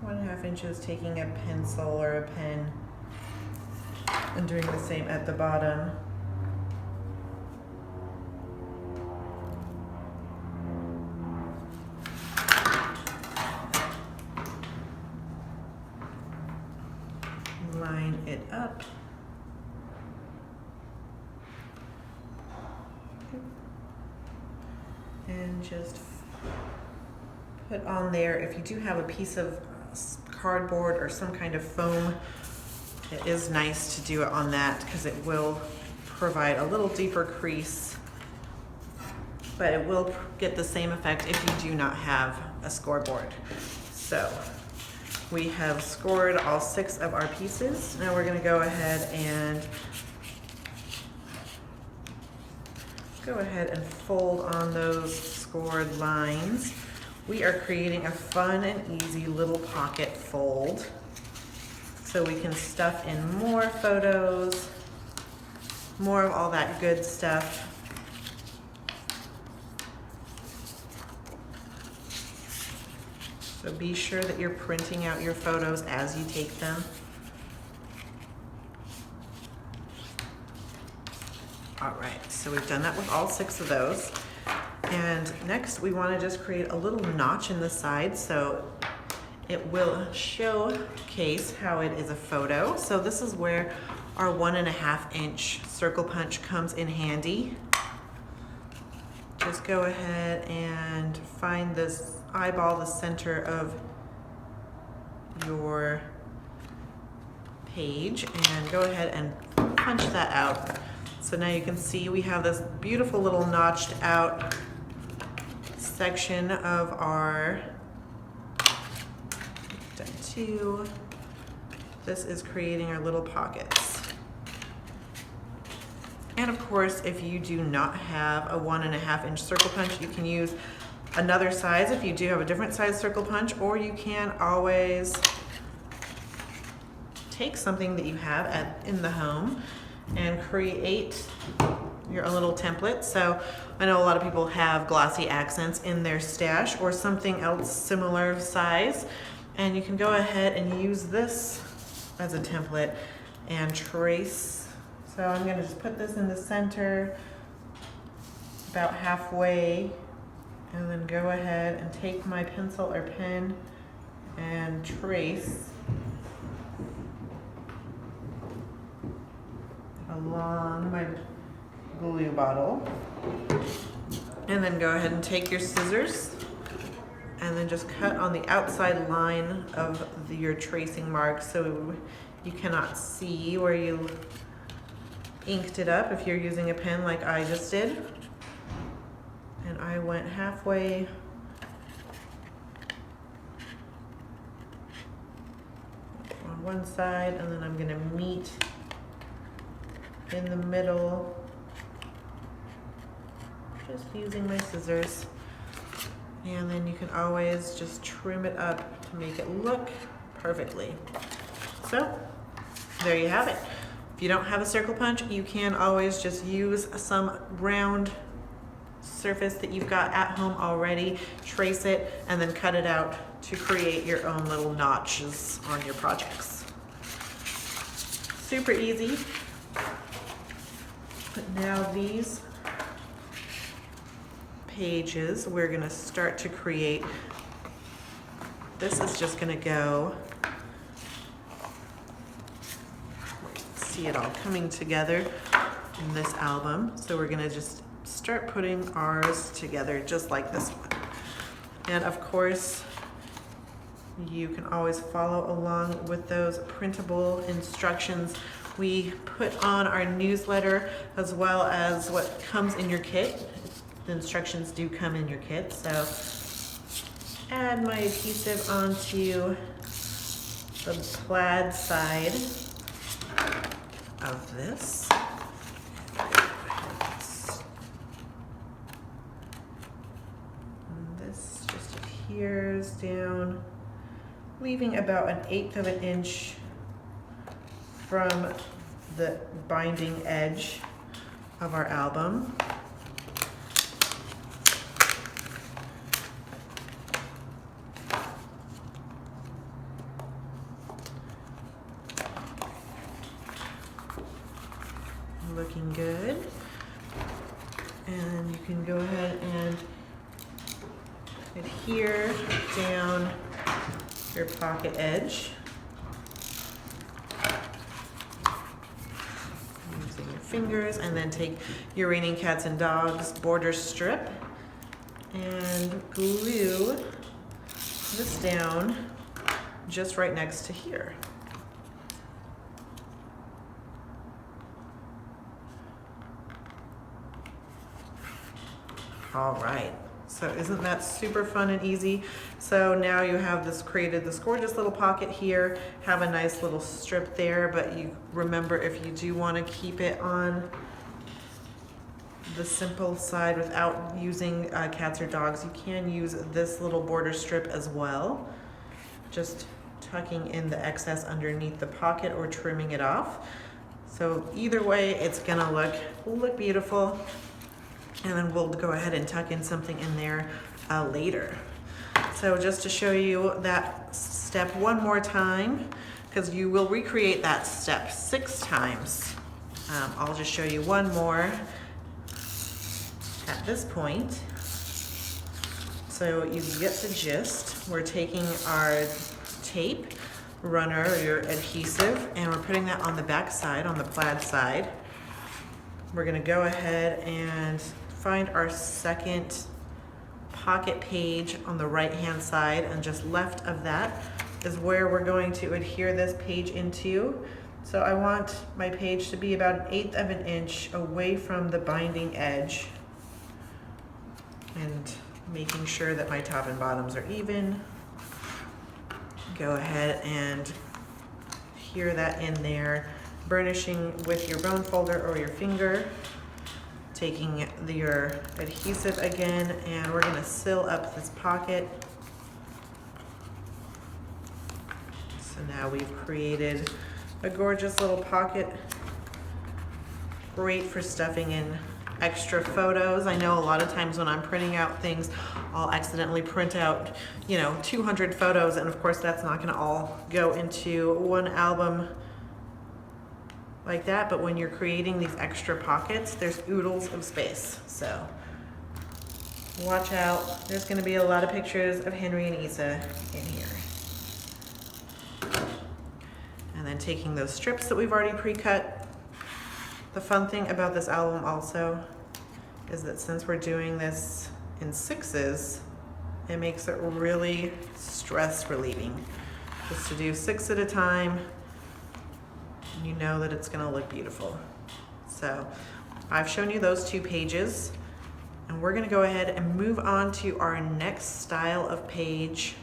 S1: 1.5 inches, taking a pencil or a pen and doing the same at the bottom. Line it up. And just put on there, if you do have a piece of cardboard or some kind of foam, it is nice to do it on that because it will provide a little deeper crease, but it will get the same effect if you do not have a scoreboard. So we have scored all 6 of our pieces. Now we're going to go ahead and fold on those scored lines. We are creating a fun and easy little pocket fold so we can stuff in more photos, more of all that good stuff. So be sure that you're printing out your photos as you take them. All right, so we've done that with all 6 of those. And next we want to just create a little notch in the side so it will showcase how it is a photo. So this is where our 1.5 inch circle punch comes in handy. Just go ahead and find this, eyeball the center of your page and go ahead and punch that out. So now you can see we have this beautiful little notched out section of our, done 2. This is creating our little pockets. And of course, if you do not have a 1.5 inch circle punch, you can use another size if you do have a different size circle punch, or you can always take something that you have in the home and create your own little template. So I know a lot of people have glossy accents in their stash or something else similar size, and you can go ahead and use this as a template and trace. So I'm going to just put this in the center about halfway and then go ahead and take my pencil or pen and trace along my glue bottle, and then go ahead and take your scissors and then just cut on the outside line of your tracing mark so you cannot see where you inked it up if you're using a pen like I just did. And I went halfway on one side, and then I'm going to meet in the middle just using my scissors. And then you can always just trim it up to make it look perfectly. So there you have it. If you don't have a circle punch, you can always just use some round surface that you've got at home already, trace it, and then cut it out to create your own little notches on your projects. Super easy. But now these pages, we're gonna start to create, this is just gonna go, see it all coming together in this album. So we're gonna just start putting ours together just like this one. And of course, you can always follow along with those printable instructions we put on our newsletter, as well as what comes in your kit. The instructions do come in your kit. So add my adhesive onto the plaid side of this. And this just adheres down, leaving about 1/8 of an inch from the binding edge of our album. Looking good. And you can go ahead and adhere down your pocket edge using your fingers, and then take your Raining Cats and Dogs border strip and glue this down just right next to here. All right, so isn't that super fun and easy? So now you have this created, this gorgeous little pocket here, have a nice little strip there, but you remember, if you do want to keep it on the simple side without using cats or dogs, you can use this little border strip as well, just tucking in the excess underneath the pocket or trimming it off. So either way, it's gonna look beautiful. And then we'll go ahead and tuck in something in there later. So just to show you that step one more time, because you will recreate that step 6 times. I'll just show you one more at this point. So you get the gist. We're taking our tape runner, or your adhesive, and we're putting that on the back side, on the plaid side. We're gonna go ahead and find our second pocket page on the right hand side, and just left of that is where we're going to adhere this page into. So I want my page to be about 1/8 of an inch away from the binding edge, and making sure that my top and bottoms are even. Go ahead and adhere that in there, burnishing with your bone folder or your finger. Taking your adhesive again, and we're gonna seal up this pocket. So now we've created a gorgeous little pocket, great for stuffing in extra photos. I know a lot of times when I'm printing out things, I'll accidentally print out, 200 photos, and of course that's not gonna all go into one album like that, but when you're creating these extra pockets, there's oodles of space. So watch out. There's gonna be a lot of pictures of Henry and Isa in here. And then taking those strips that we've already pre-cut. The fun thing about this album also is that since we're doing this in 6s, it makes it really stress relieving. Just to do 6 at a time, you know that it's gonna look beautiful. So I've shown you those 2 pages, and we're gonna go ahead and move on to our next style of page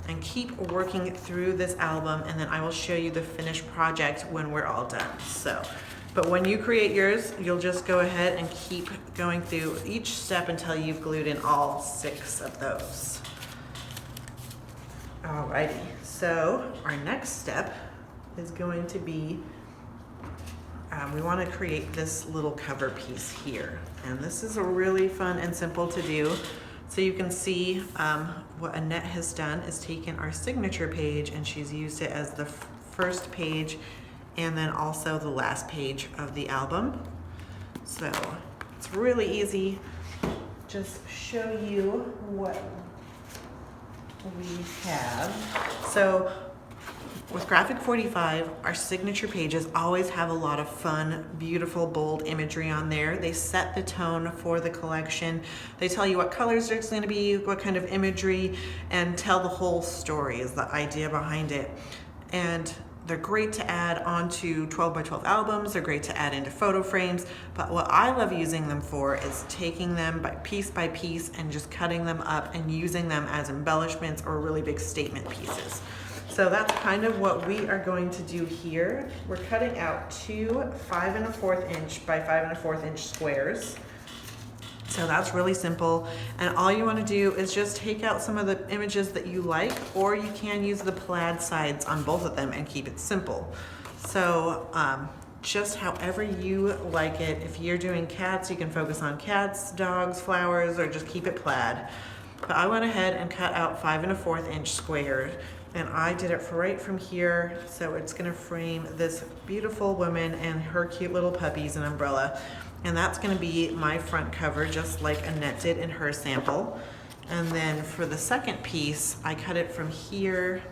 S1: and keep working through this album, and then I will show you the finished project when we're all done. So, but when you create yours, you'll just go ahead and keep going through each step until you've glued in all 6 of those. Alrighty, so our next step is going to be, we want to create this little cover piece here, and this is really fun and simple to do. So you can see what Annette has done is taken our signature page, and she's used it as the first page and then also the last page of the album. So it's really easy. just show you what we have. So with Graphic 45, our signature pages always have a lot of fun, beautiful, bold imagery on there. They set the tone for the collection. They tell you what colors there's going to be, what kind of imagery, and tell the whole story is the idea behind it. And they're great to add onto 12 by 12 albums. They're great to add into photo frames. But what I love using them for is taking them by piece and just cutting them up and using them as embellishments or really big statement pieces. So that's kind of what we are going to do here. We're cutting out two 5 1/4 inch by 5 1/4 inch squares. So that's really simple. And all you want to do is just take out some of the images that you like, or you can use the plaid sides on both of them and keep it simple. So just however you like it. If you're doing cats, you can focus on cats, dogs, flowers, or just keep it plaid. But I went ahead and cut out 5 1/4 inch squares, and I did it right from here. So it's gonna frame this beautiful woman and her cute little puppies and umbrella. And that's gonna be my front cover, just like Annette did in her sample. And then for the second piece, I cut it from here,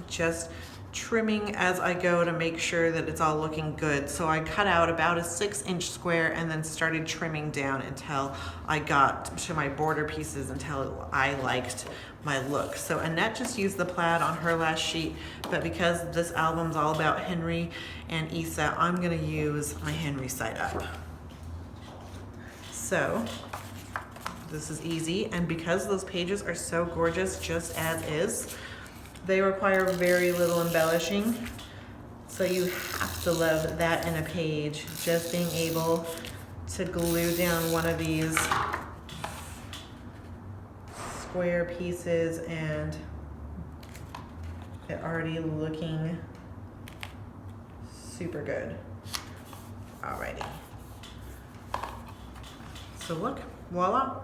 S1: just trimming as I go to make sure that it's all looking good. So I cut out about a 6-inch square and then started trimming down until I got to my border pieces until I liked my look. So Annette just used the plaid on her last sheet, but because this album's all about Henry and Issa, I'm gonna use my Henry side up. So this is easy, and because those pages are so gorgeous just as is, they require very little embellishing. So you have to love that in a page, just being able to glue down one of these square pieces and it already looking super good. Alrighty. So look, voila.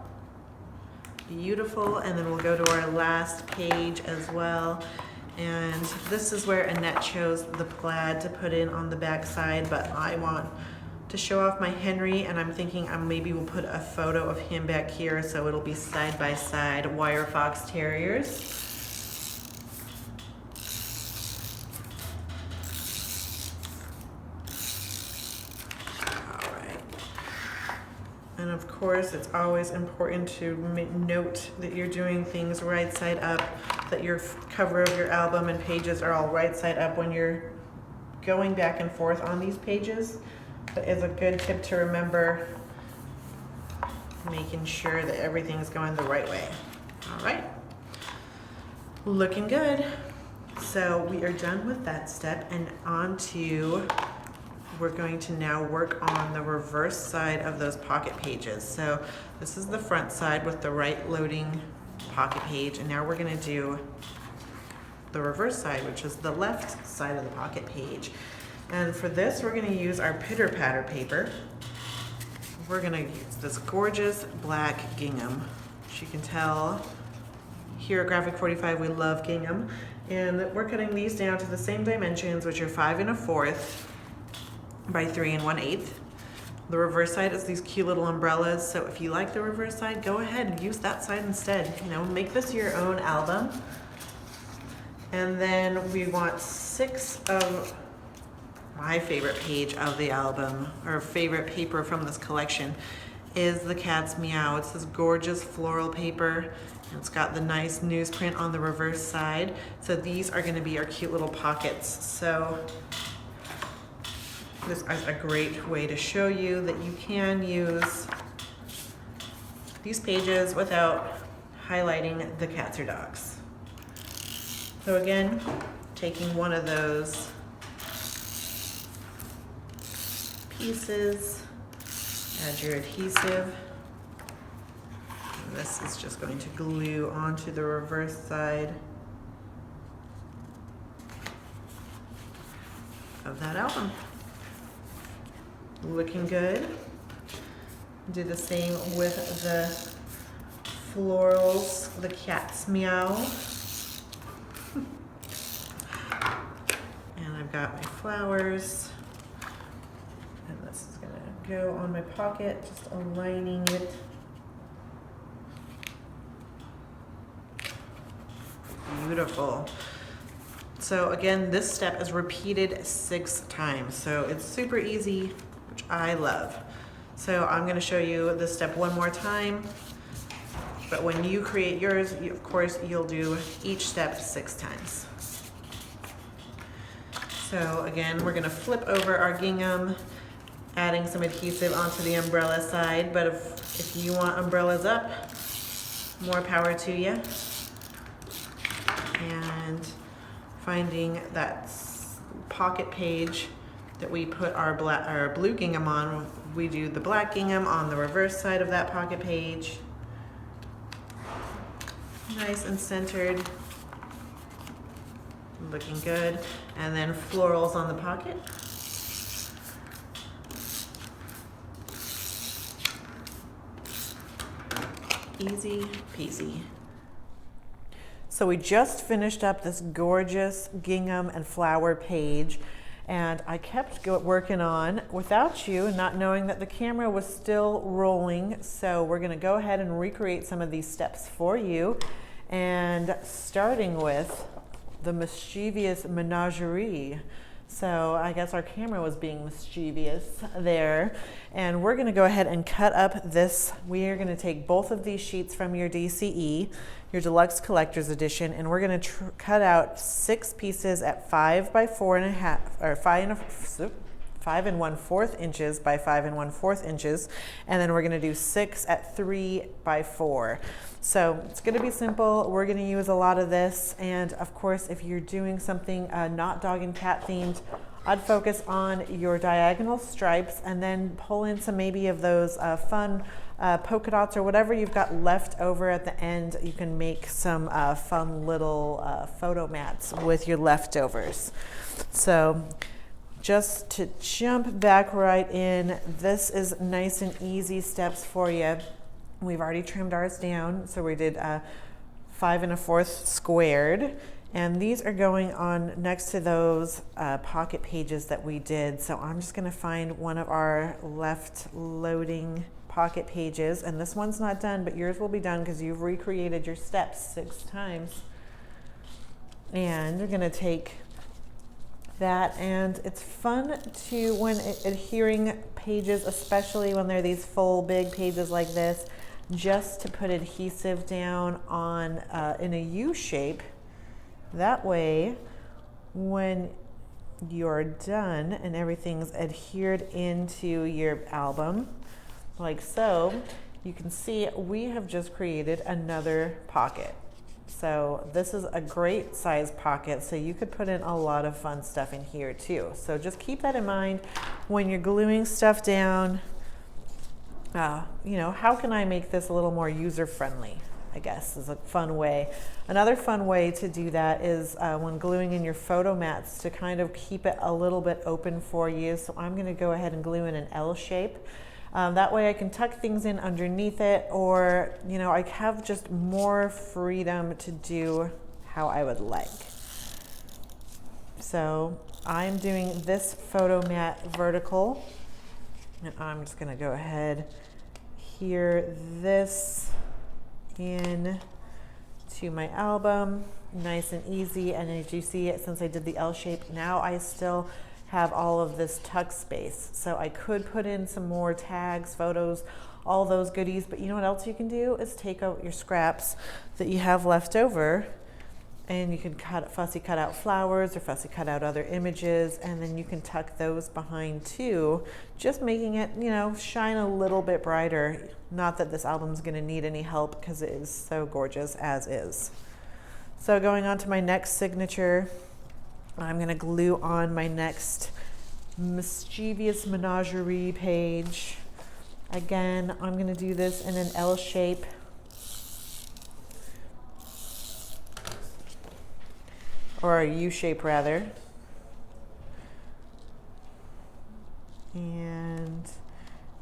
S1: Beautiful. And then we'll go to our last page as well. And this is where Annette chose the plaid to put in on the back side, but I want to show off my Henry, and I'm thinking maybe we'll put a photo of him back here so it'll be side by side wire fox terriers. And of course, it's always important to note that you're doing things right side up, that your cover of your album and pages are all right side up when you're going back and forth on these pages. That is a good tip to remember, making sure that everything's going the right way. All right, looking good. So we are done with that step, and on to we're going to now work on the reverse side of those pocket pages. So this is the front side with the right loading pocket page, and now we're going to do the reverse side, which is the left side of the pocket page. And for this, we're going to use our pitter patter paper. We're going to use this gorgeous black gingham. As you can tell, here at Graphic 45, we love gingham. And we're cutting these down to the same dimensions, which are 5 1/4 by 3 1/8. The reverse side is these cute little umbrellas. So if you like the reverse side, go ahead and use that side instead. You know, make this your own album. And then we want 6 of my favorite page of the album, or favorite paper from this collection, is the Cat's Meow. It's this gorgeous floral paper. It's got the nice newsprint on the reverse side. So these are going to be our cute little pockets. So this is a great way to show you that you can use these pages without highlighting the cats or dogs. So again, taking one of those pieces, add your adhesive. And this is just going to glue onto the reverse side of that album. Looking good. Do the same with the florals, the Cat's Meow. And I've got my flowers. And this is gonna go on my pocket, just aligning it beautiful. So again, this step is repeated 6 times. So it's super easy, which I love. So I'm gonna show you this step one more time. But when you create yours, of course, you'll do each step 6 times. So again, we're gonna flip over our gingham, adding some adhesive onto the umbrella side. But if you want umbrellas up, more power to you. And finding that pocket page that we put our blue gingham on, we do the black gingham on the reverse side of that pocket page. Nice and centered, looking good. And then florals on the pocket. Easy peasy. So we just finished up this gorgeous gingham and flower page, and I kept working on without you, not knowing that the camera was still rolling. So we're gonna go ahead and recreate some of these steps for you, and starting with the mischievous menagerie. So I guess our camera was being mischievous there. And we're gonna go ahead and cut up this. We are gonna take both of these sheets from your DCE, your Deluxe Collector's Edition, and we're gonna cut out 6 pieces at 5 by 4.5, or 5 1/4 inches by 5 1/4 inches. And then we're gonna do 6 at 3 by 4. So it's gonna be simple. We're gonna use a lot of this. And of course, if you're doing something not dog and cat themed, I'd focus on your diagonal stripes and then pull in some maybe of those fun polka dots or whatever you've got left over at the end. You can make some fun little photo mats with your leftovers. So just to jump back right in, this is nice and easy steps for you. We've already trimmed ours down. So we did 5 1/4 squared. And these are going on next to those pocket pages that we did. So I'm just gonna find one of our left loading pocket pages. And this one's not done, but yours will be done because you've recreated your steps 6 times. And we're gonna take that, and it's fun to, when adhering pages, especially when they're these full big pages like this, just to put adhesive down on in a U shape. That way, when you're done and everything's adhered into your album, like so, you can see we have just created another pocket. So this is a great size pocket, so you could put in a lot of fun stuff in here too. So just keep that in mind when you're gluing stuff down. You know, how can I make this a little more user-friendly, I guess, is a fun way. Another fun way to do that is when gluing in your photo mats, to kind of keep it a little bit open for you. So I'm gonna go ahead and glue in an L shape. That way I can tuck things in underneath it, or, you know, I have just more freedom to do how I would like. So I'm doing this photo mat vertical, and I'm just gonna go ahead, adhere this in to my album, nice and easy. And as you see, since I did the L shape, now I still have all of this tuck space. So I could put in some more tags, photos, all those goodies, but you know what else you can do is take out your scraps that you have left over, and you can fussy cut out flowers or fussy cut out other images, and then you can tuck those behind too, just making it, you know, shine a little bit brighter. Not that this album's gonna need any help because it is so gorgeous as is. So going on to my next signature, I'm gonna glue on my next mischievous menagerie page. Again, I'm gonna do this in an L shape. Or a U shape rather. And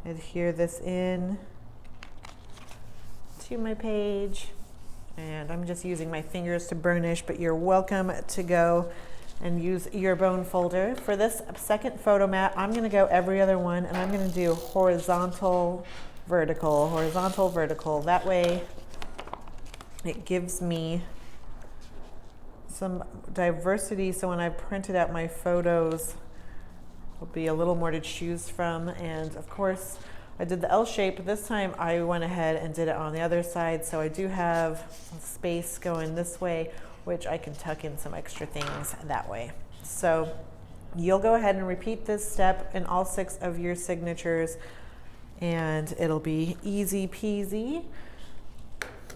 S1: adhere this in to my page. And I'm just using my fingers to burnish, but you're welcome to go and use your bone folder. For this second photo mat, I'm gonna go every other one, and I'm gonna do horizontal, vertical, horizontal, vertical. That way it gives me some diversity, so when I printed out my photos, there'll be a little more to choose from. And of course, I did the L shape. This time I went ahead and did it on the other side, so I do have space going this way, which I can tuck in some extra things that way. So you'll go ahead and repeat this step in all 6 of your signatures, and it'll be easy peasy.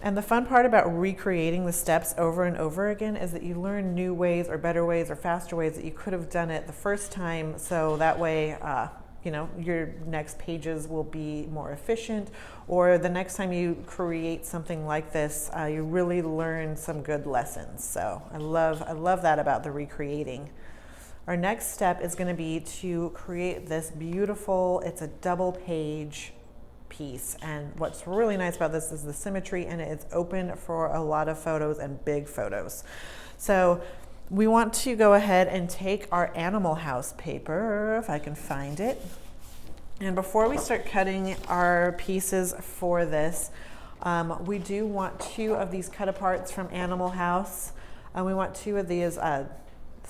S1: And the fun part about recreating the steps over and over again is that you learn new ways or better ways or faster ways that you could have done it the first time. So that way, you know, your next pages will be more efficient, or the next time you create something like this, you really learn some good lessons. So I love that about the recreating. Our next step is going to be to create this beautiful, it's a double page piece, and what's really nice about this is the symmetry, and it's open for a lot of photos and big photos. So we want to go ahead and take our animal house paper, if I can find it, and before we start cutting our pieces for this, we do want 2 of these cut aparts from Animal House, and we want 2 of these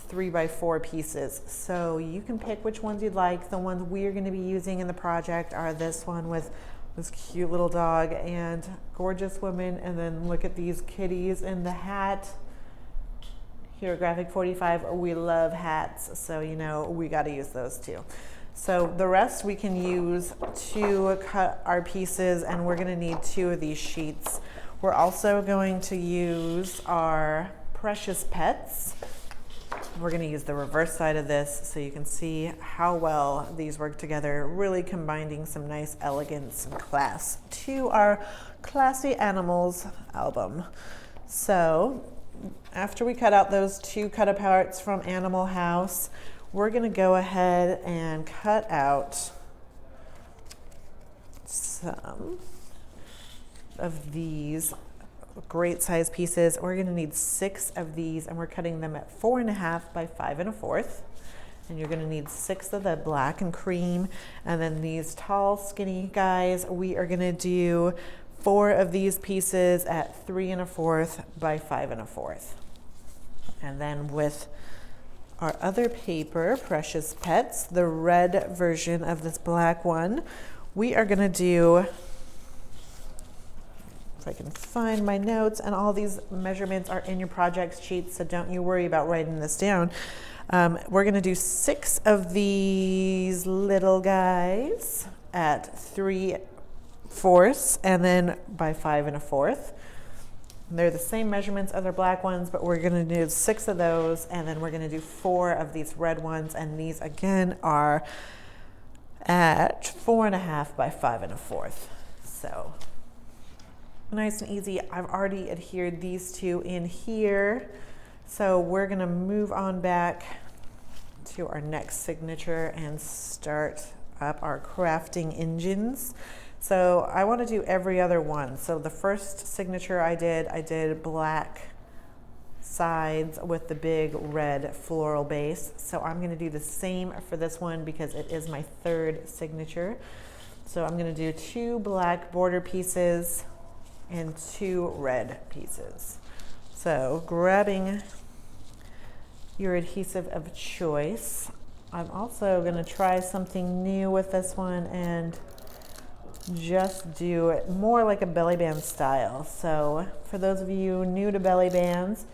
S1: 3x4 pieces. So you can pick which ones you'd like. The ones we are going to be using in the project are this one with this cute little dog and gorgeous woman, and then look at these kitties in the hat. Here at Graphic 45, we love hats, so you know we got to use those too. So the rest we can use to cut our pieces, and we're going to need 2 of these sheets. We're also going to use our Precious Pets. We're going to use the reverse side of this so you can see how well these work together, really combining some nice elegance and class to our Classy Animals album. So after we cut out those 2 cut aparts from Animal House, we're going to go ahead and cut out some of these great size pieces. We're going to need 6 of these, and we're cutting them at 4.5 by 5 1/4. And you're going to need 6 of the black and cream, and then these tall skinny guys, we are going to do 4 of these pieces at 3 1/4 by 5 1/4. And then with our other paper, Precious Pets, the red version of this black one, we are going to do, if I can find my notes, and all these measurements are in your project sheets, so don't you worry about writing this down. We're going to do 6 of these little guys at 3/4 and then by 5 1/4. They're the same measurements as our black ones, but we're going to do 6 of those, and then we're going to do 4 of these red ones, and these again are at 4.5 by 5 1/4. So nice and easy. I've already adhered these 2 in here, so we're going to move on back to our next signature and start up our crafting engines. So I want to do every other one. So the first signature I did black sides with the big red floral base. So I'm going to do the same for this one because it is my 3rd signature. So I'm going to do 2 black border pieces and 2 red pieces. So grabbing your adhesive of choice. I'm also going to try something new with this one and just do it more like a belly band style. So for those of you new to belly bands,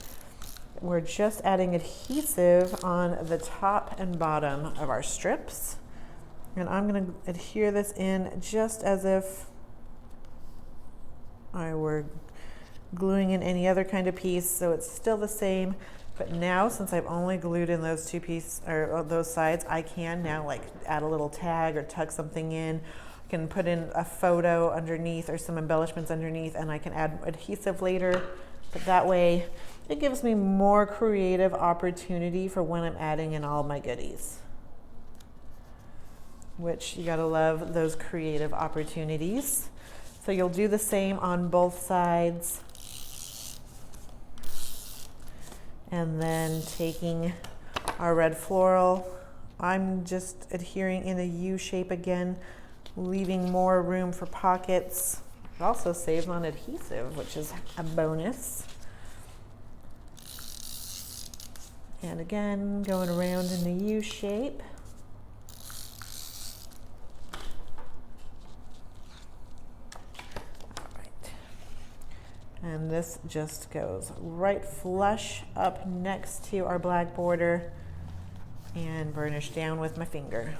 S1: we're just adding adhesive on the top and bottom of our strips. And I'm going to adhere this in just as if I were gluing in any other kind of piece, so it's still the same. But now, since I've only glued in those 2 pieces or those sides, I can now like add a little tag or tuck something in. I can put in a photo underneath or some embellishments underneath, and I can add adhesive later. But that way, it gives me more creative opportunity for when I'm adding in all my goodies. Which you gotta love those creative opportunities. So you'll do the same on both sides. And then taking our red floral, I'm just adhering in a U shape again, leaving more room for pockets. It also saves on adhesive, which is a bonus.
S2: And again, going around in the U shape. All right. And this just goes right flush up next to our black border and burnish down with my finger.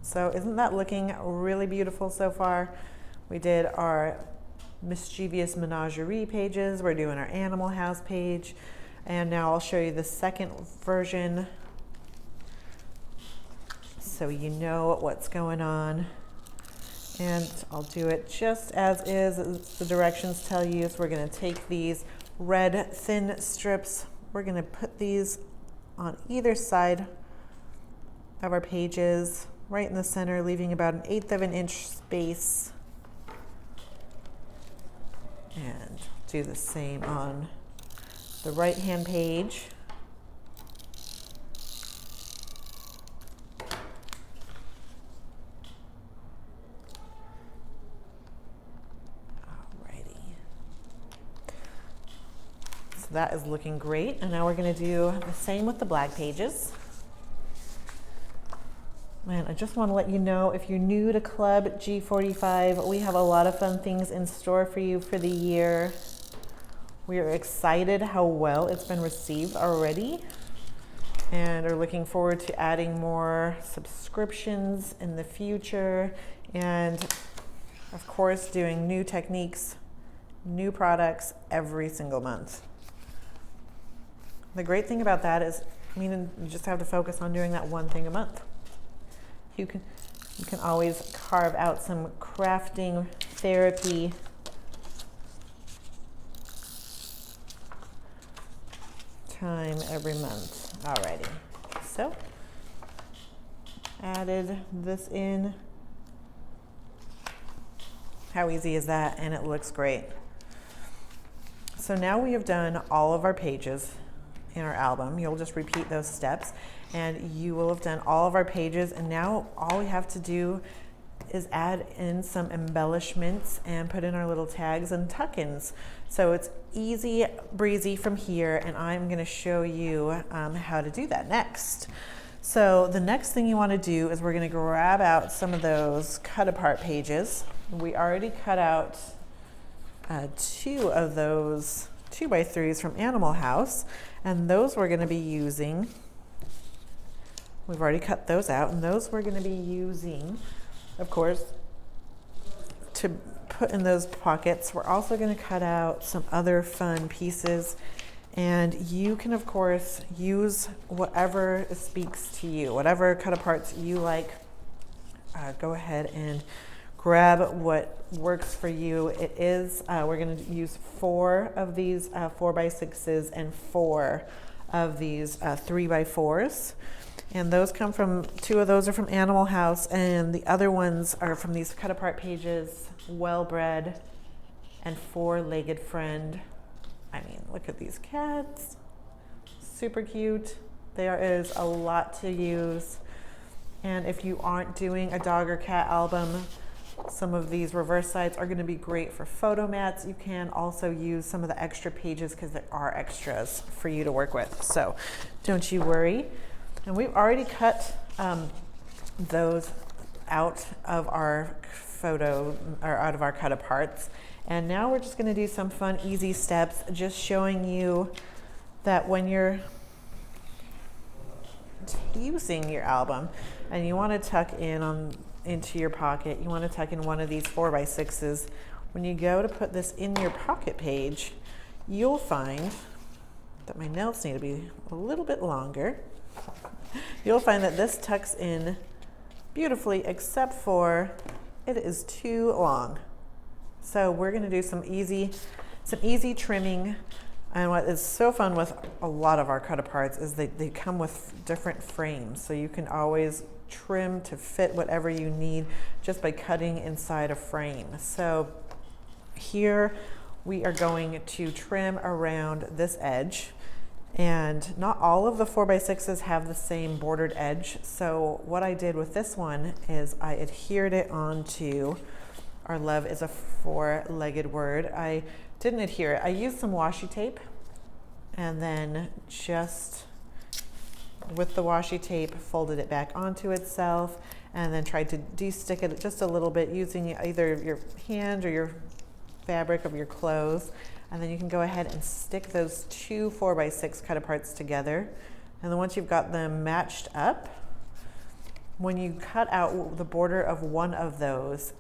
S2: So isn't that looking really beautiful so far? We did our mischievous menagerie pages. We're doing our animal house page. And now I'll show you the second version so you know what's going on. And I'll do it just as the directions tell you. So we're gonna take these red thin strips. We're gonna put these on either side of our pages, right in the center, leaving about 1/8 of an inch space. And do the same on the right-hand page. Alrighty. So that is looking great. And now we're going to do the same with the black pages. Man, I just want to let you know, if you're new to Club G45, we have a lot of fun things in store for you for the year. We are excited how well it's been received already and are looking forward to adding more subscriptions in the future, and of course doing new techniques, new products every single month. The great thing about that is, you just have to focus on doing that one thing a month. You can always carve out some crafting therapy time every month. Alrighty, so added this in. How easy is that? And it looks great. So now we have done all of our pages in our album. You'll just repeat those steps and you will have done all of our pages, and now all we have to do is add in some embellishments and put in our little tags and tuck-ins. So it's easy breezy from here, and I'm going to show you how to do that next. So the next thing you want to do is we're going to grab out some of those cut apart pages. We already cut out 2 of those 2x3s from Animal House, and those we're going to be using. We've already cut those out, and those we're going to be using, of course, to put in those pockets. We're also going to cut out some other fun pieces, and you can of course use whatever speaks to you, whatever cut aparts you like. Go ahead and grab what works for you. It is, we're going to use 4 of these 4x6s and 4 of these 3x4s. And those come from, 2 of those are from Animal House, and the other ones are from these cut apart pages, Well Bred and 4-Legged Friend. I mean, look at these cats. Super cute. There is a lot to use. And if you aren't doing a dog or cat album, some of these reverse sides are going to be great for photo mats. You can also use some of the extra pages because there are extras for you to work with. So don't you worry. And we've already cut those out of our photo, or out of our cut aparts. And now we're just going to do some fun, easy steps, just showing you that when you're using your album and you want to tuck in into your pocket, you want to tuck in one of these 4x6s, when you go to put this in your pocket page, you'll find that my nails need to be a little bit longer. You'll find that this tucks in beautifully, except for it is too long. So we're going to do some easy trimming. And what is so fun with a lot of our cut aparts is they come with different frames. So you can always trim to fit whatever you need just by cutting inside a frame. So here we are going to trim around this edge. And not all of the 4x6s have the same bordered edge. So what I did with this one is I adhered it onto, our love is a 4-legged word. I didn't adhere it. I used some washi tape and then just with the washi tape, folded it back onto itself, and then tried to de-stick it just a little bit using either your hand or your fabric of your clothes. And then you can go ahead and stick those two 4x6 cut aparts together. And then once you've got them matched up, when you cut out the border of one of those,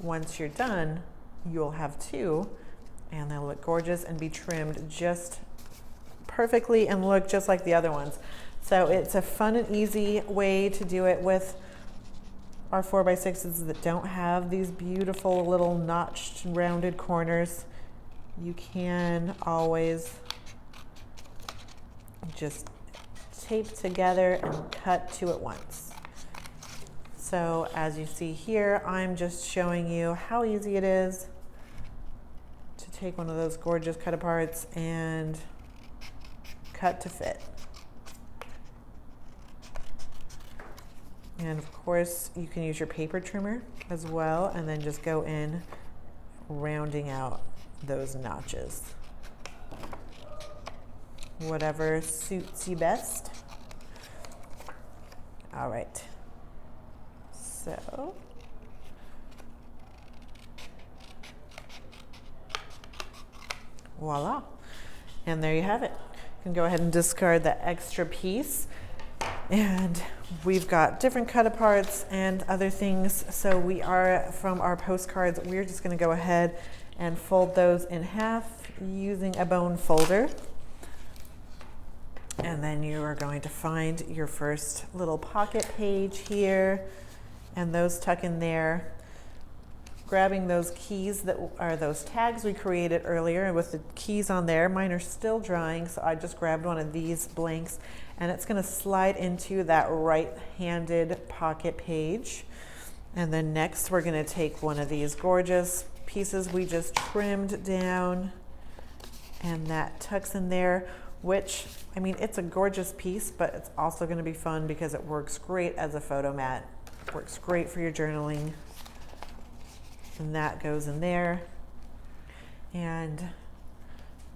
S2: once you're done, you'll have two, and they'll look gorgeous and be trimmed just perfectly and look just like the other ones. So it's a fun and easy way to do it with our 4x6s that don't have these beautiful little notched rounded corners. You can always just tape together and cut two at once. So as you see here, I'm just showing you how easy it is to take one of those gorgeous cut aparts and cut to fit. And of course, you can use your paper trimmer as well, and then just go in rounding out those notches. Whatever suits you best. All right. So voila. And there you have it. You can go ahead and discard that extra piece. And we've got different cut aparts and other things. So we are, from our postcards, we're just going to go ahead and fold those in half using a bone folder. And then you are going to find your first little pocket page here, and those tuck in there. Grabbing those keys that are those tags we created earlier with the keys on there. Mine are still drying, so I just grabbed one of these blanks, and it's going to slide into that right-handed pocket page. And then next we're going to take one of these gorgeous pieces we just trimmed down, and that tucks in there, which, I mean, it's a gorgeous piece, but it's also going to be fun because it works great as a photo mat. It works great for your journaling. And that goes in there. And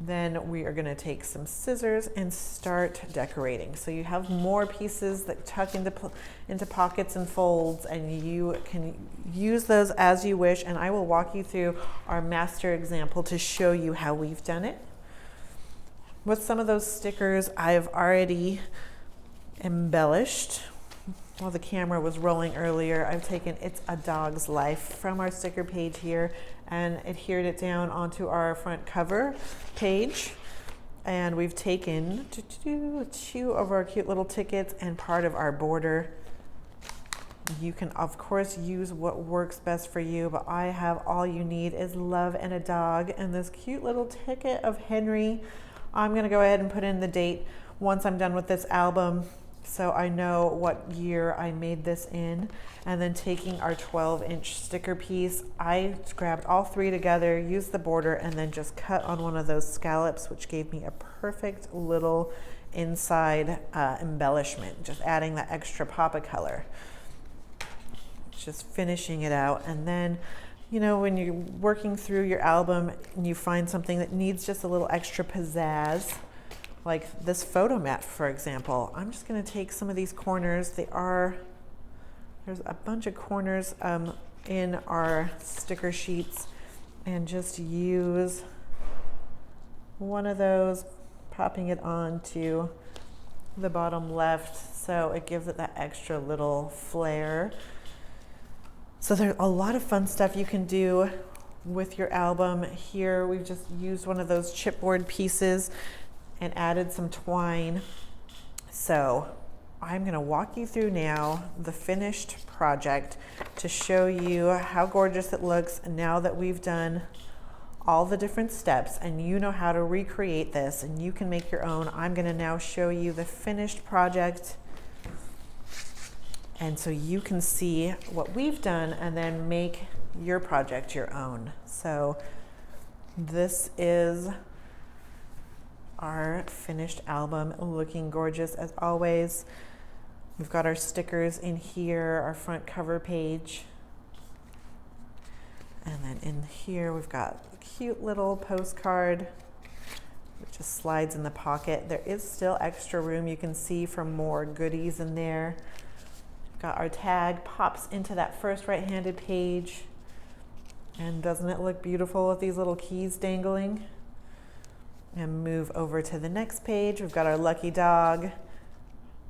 S2: then we are going to take some scissors and start decorating. So you have more pieces that tuck into pockets and folds, and you can use those as you wish. And I will walk you through our master example to show you how we've done it. With some of those stickers, I've already embellished. While the camera was rolling earlier, I've taken It's a Dog's Life from our sticker page here and adhered it down onto our front cover page. And we've taken two of our cute little tickets and part of our border. You can, of course, use what works best for you, but I have All You Need Is Love and a Dog and this cute little ticket of Henry. I'm going to go ahead and put in the date once I'm done with this album, so I know what year I made this in. And then taking our 12-inch sticker piece, I grabbed all three together, used the border, and then just cut on one of those scallops, which gave me a perfect little inside embellishment, just adding that extra pop of color. Just finishing it out. And then, you know, when you're working through your album and you find something that needs just a little extra pizzazz, like this photo mat, for example, I'm just going to take some of these corners. There's a bunch of corners in our sticker sheets, and just use one of those, popping it onto the bottom left, so it gives it that extra little flair. So there's a lot of fun stuff you can do with your album. Here we've just used one of those chipboard pieces and added some twine. So I'm going to walk you through now the finished project to show you how gorgeous it looks now that we've done all the different steps and you know how to recreate this and you can make your own. I'm going to now show you the finished project, and so you can see what we've done and then make your project your own. So this is our finished album, looking gorgeous as always. We've got our stickers in here, our front cover page. And then in here we've got a cute little postcard It just slides in the pocket. There is still extra room, you can see, for more goodies in there. Got our tag, pops into that first right-handed page. And doesn't it look beautiful with these little keys dangling? And move over to the next page. We've got our lucky dog.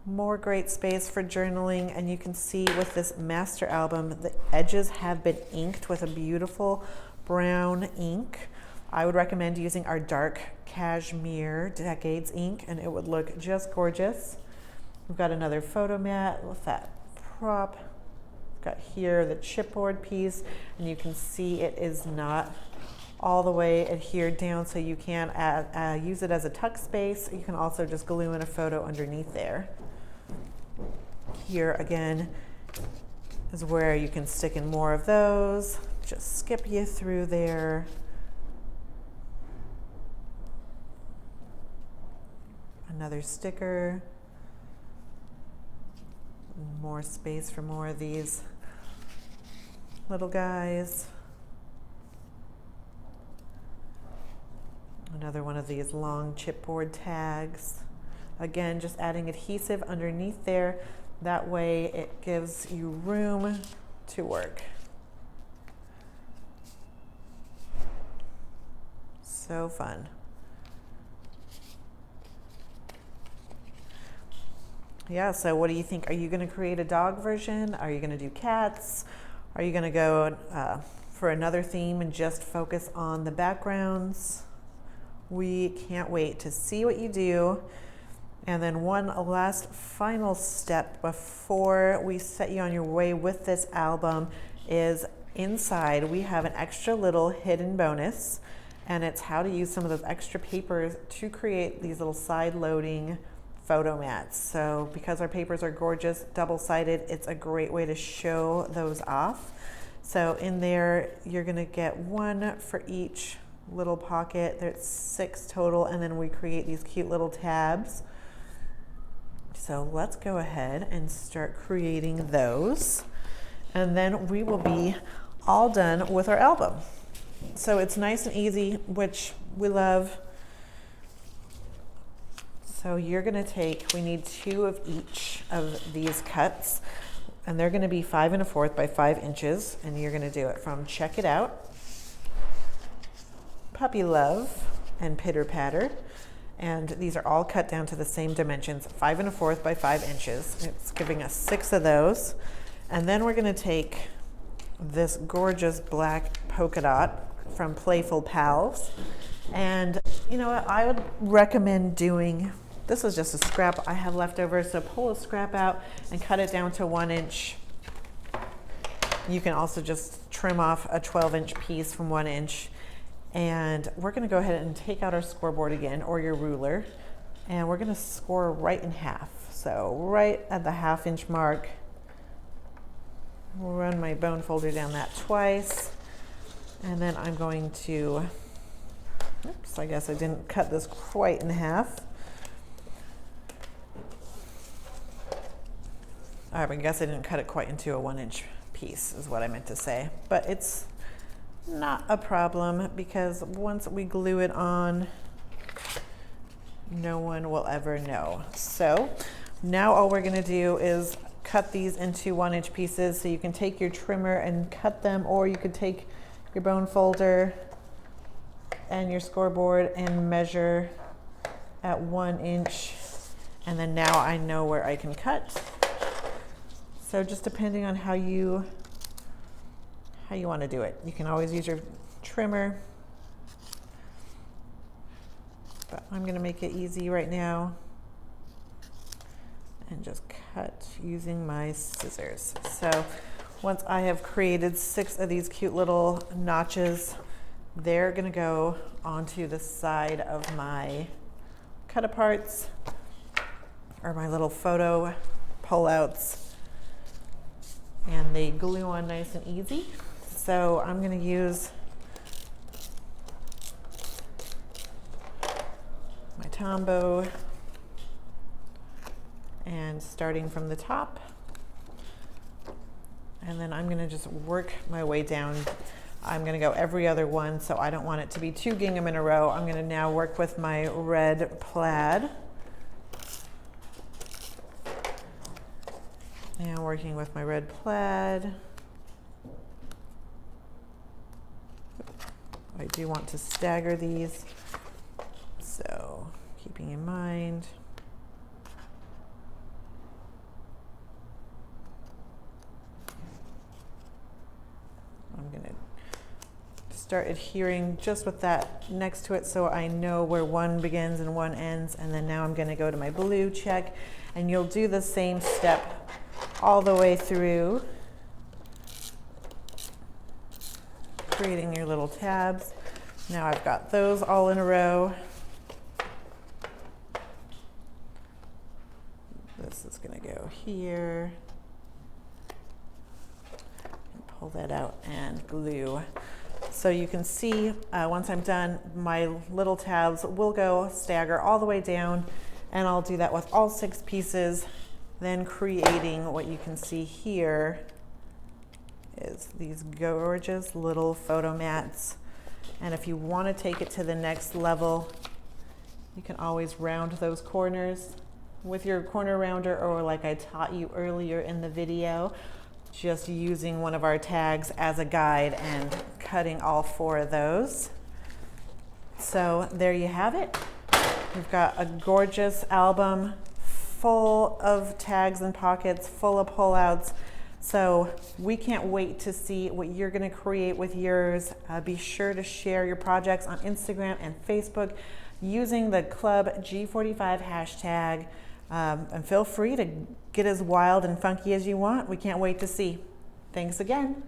S2: More great space for journaling. And you can see with this master album, the edges have been inked with a beautiful brown ink. I would recommend using our dark cashmere Decades ink, and it would look just gorgeous. We've got another photo mat with that prop. We've got here the chipboard piece, and you can see it is not all the way adhered down, so you can use it as a tuck space. You can also just glue in a photo underneath there. Here again is where you can stick in more of those. Just skip you through there. Another sticker. More space for more of these little guys. Another one of these long chipboard tags. Again, just adding adhesive underneath there. That way it gives you room to work. So fun. Yeah, so what do you think? Are you going to create a dog version? Are you going to do cats? Are you going to go for another theme and just focus on the backgrounds? We can't wait to see what you do. And then one last final step before we set you on your way with this album is inside we have an extra little hidden bonus, and it's how to use some of those extra papers to create these little side loading photo mats. So because our papers are gorgeous, double-sided, it's a great way to show those off. So in there, you're gonna get one for each little pocket. There's 6 total, and then we create these cute little tabs. So let's go ahead and start creating those. And then we will be all done with our album. So it's nice and easy, which we love. So you're gonna take, we need 2 of each of these cuts, and they're gonna be 5 1/4 by 5 inches, and you're gonna do it from Check It Out, Puppy Love, and Pitter Patter. And these are all cut down to the same dimensions, 5 1/4 by 5 inches. It's giving us 6 of those. And then we're gonna take this gorgeous black polka dot from Playful Pals. And you know what, I would recommend doing, this is just a scrap I have left over, so pull a scrap out and cut it down to 1 inch. You can also just trim off a 12-inch piece from 1 inch. And we're gonna go ahead and take out our scoreboard again, or your ruler, and we're gonna score right in half. So right at the 1/2 inch mark, we'll run my bone folder down that twice. And then I'm going to, oops, I guess I didn't cut this quite in half. I guess I didn't cut it quite into a 1 inch piece is what I meant to say, but it's not a problem because once we glue it on, no one will ever know. So now all we're gonna do is cut these into 1 inch pieces. So you can take your trimmer and cut them, or you could take your bone folder and your scoreboard and measure at 1 inch. And then now I know where I can cut. So just depending on how you want to do it. You can always use your trimmer, but I'm going to make it easy right now and just cut using my scissors. So once I have created 6 of these cute little notches, they're going to go onto the side of my cut aparts or my little photo pullouts, and they glue on nice and easy. So I'm going to use my Tombow, and starting from the top, and then I'm going to just work my way down. I'm gonna go every other one, so I don't want it to be 2 gingham in a row. I'm gonna now work with my red plaid. Now working with my red plaid. I do want to stagger these, so keeping in mind. I'm gonna start adhering just with that next to it so I know where one begins and one ends, and then now I'm gonna go to my blue check, and you'll do the same step all the way through, creating your little tabs. Now I've got those all in a row. This is gonna go here. Pull that out and glue. So you can see once I'm done, my little tabs will go stagger all the way down, and I'll do that with all 6 pieces. Then creating what you can see here is these gorgeous little photo mats. And if you want to take it to the next level, you can always round those corners with your corner rounder, or like I taught you earlier in the video, just using one of our tags as a guide and cutting all 4 of those. So there you have it. We've got a gorgeous album full of tags and pockets, full of pullouts. So we can't wait to see what you're gonna create with yours. Be sure to share your projects on Instagram and Facebook using the Club G45 hashtag. And feel free to get as wild and funky as you want. We can't wait to see. Thanks again.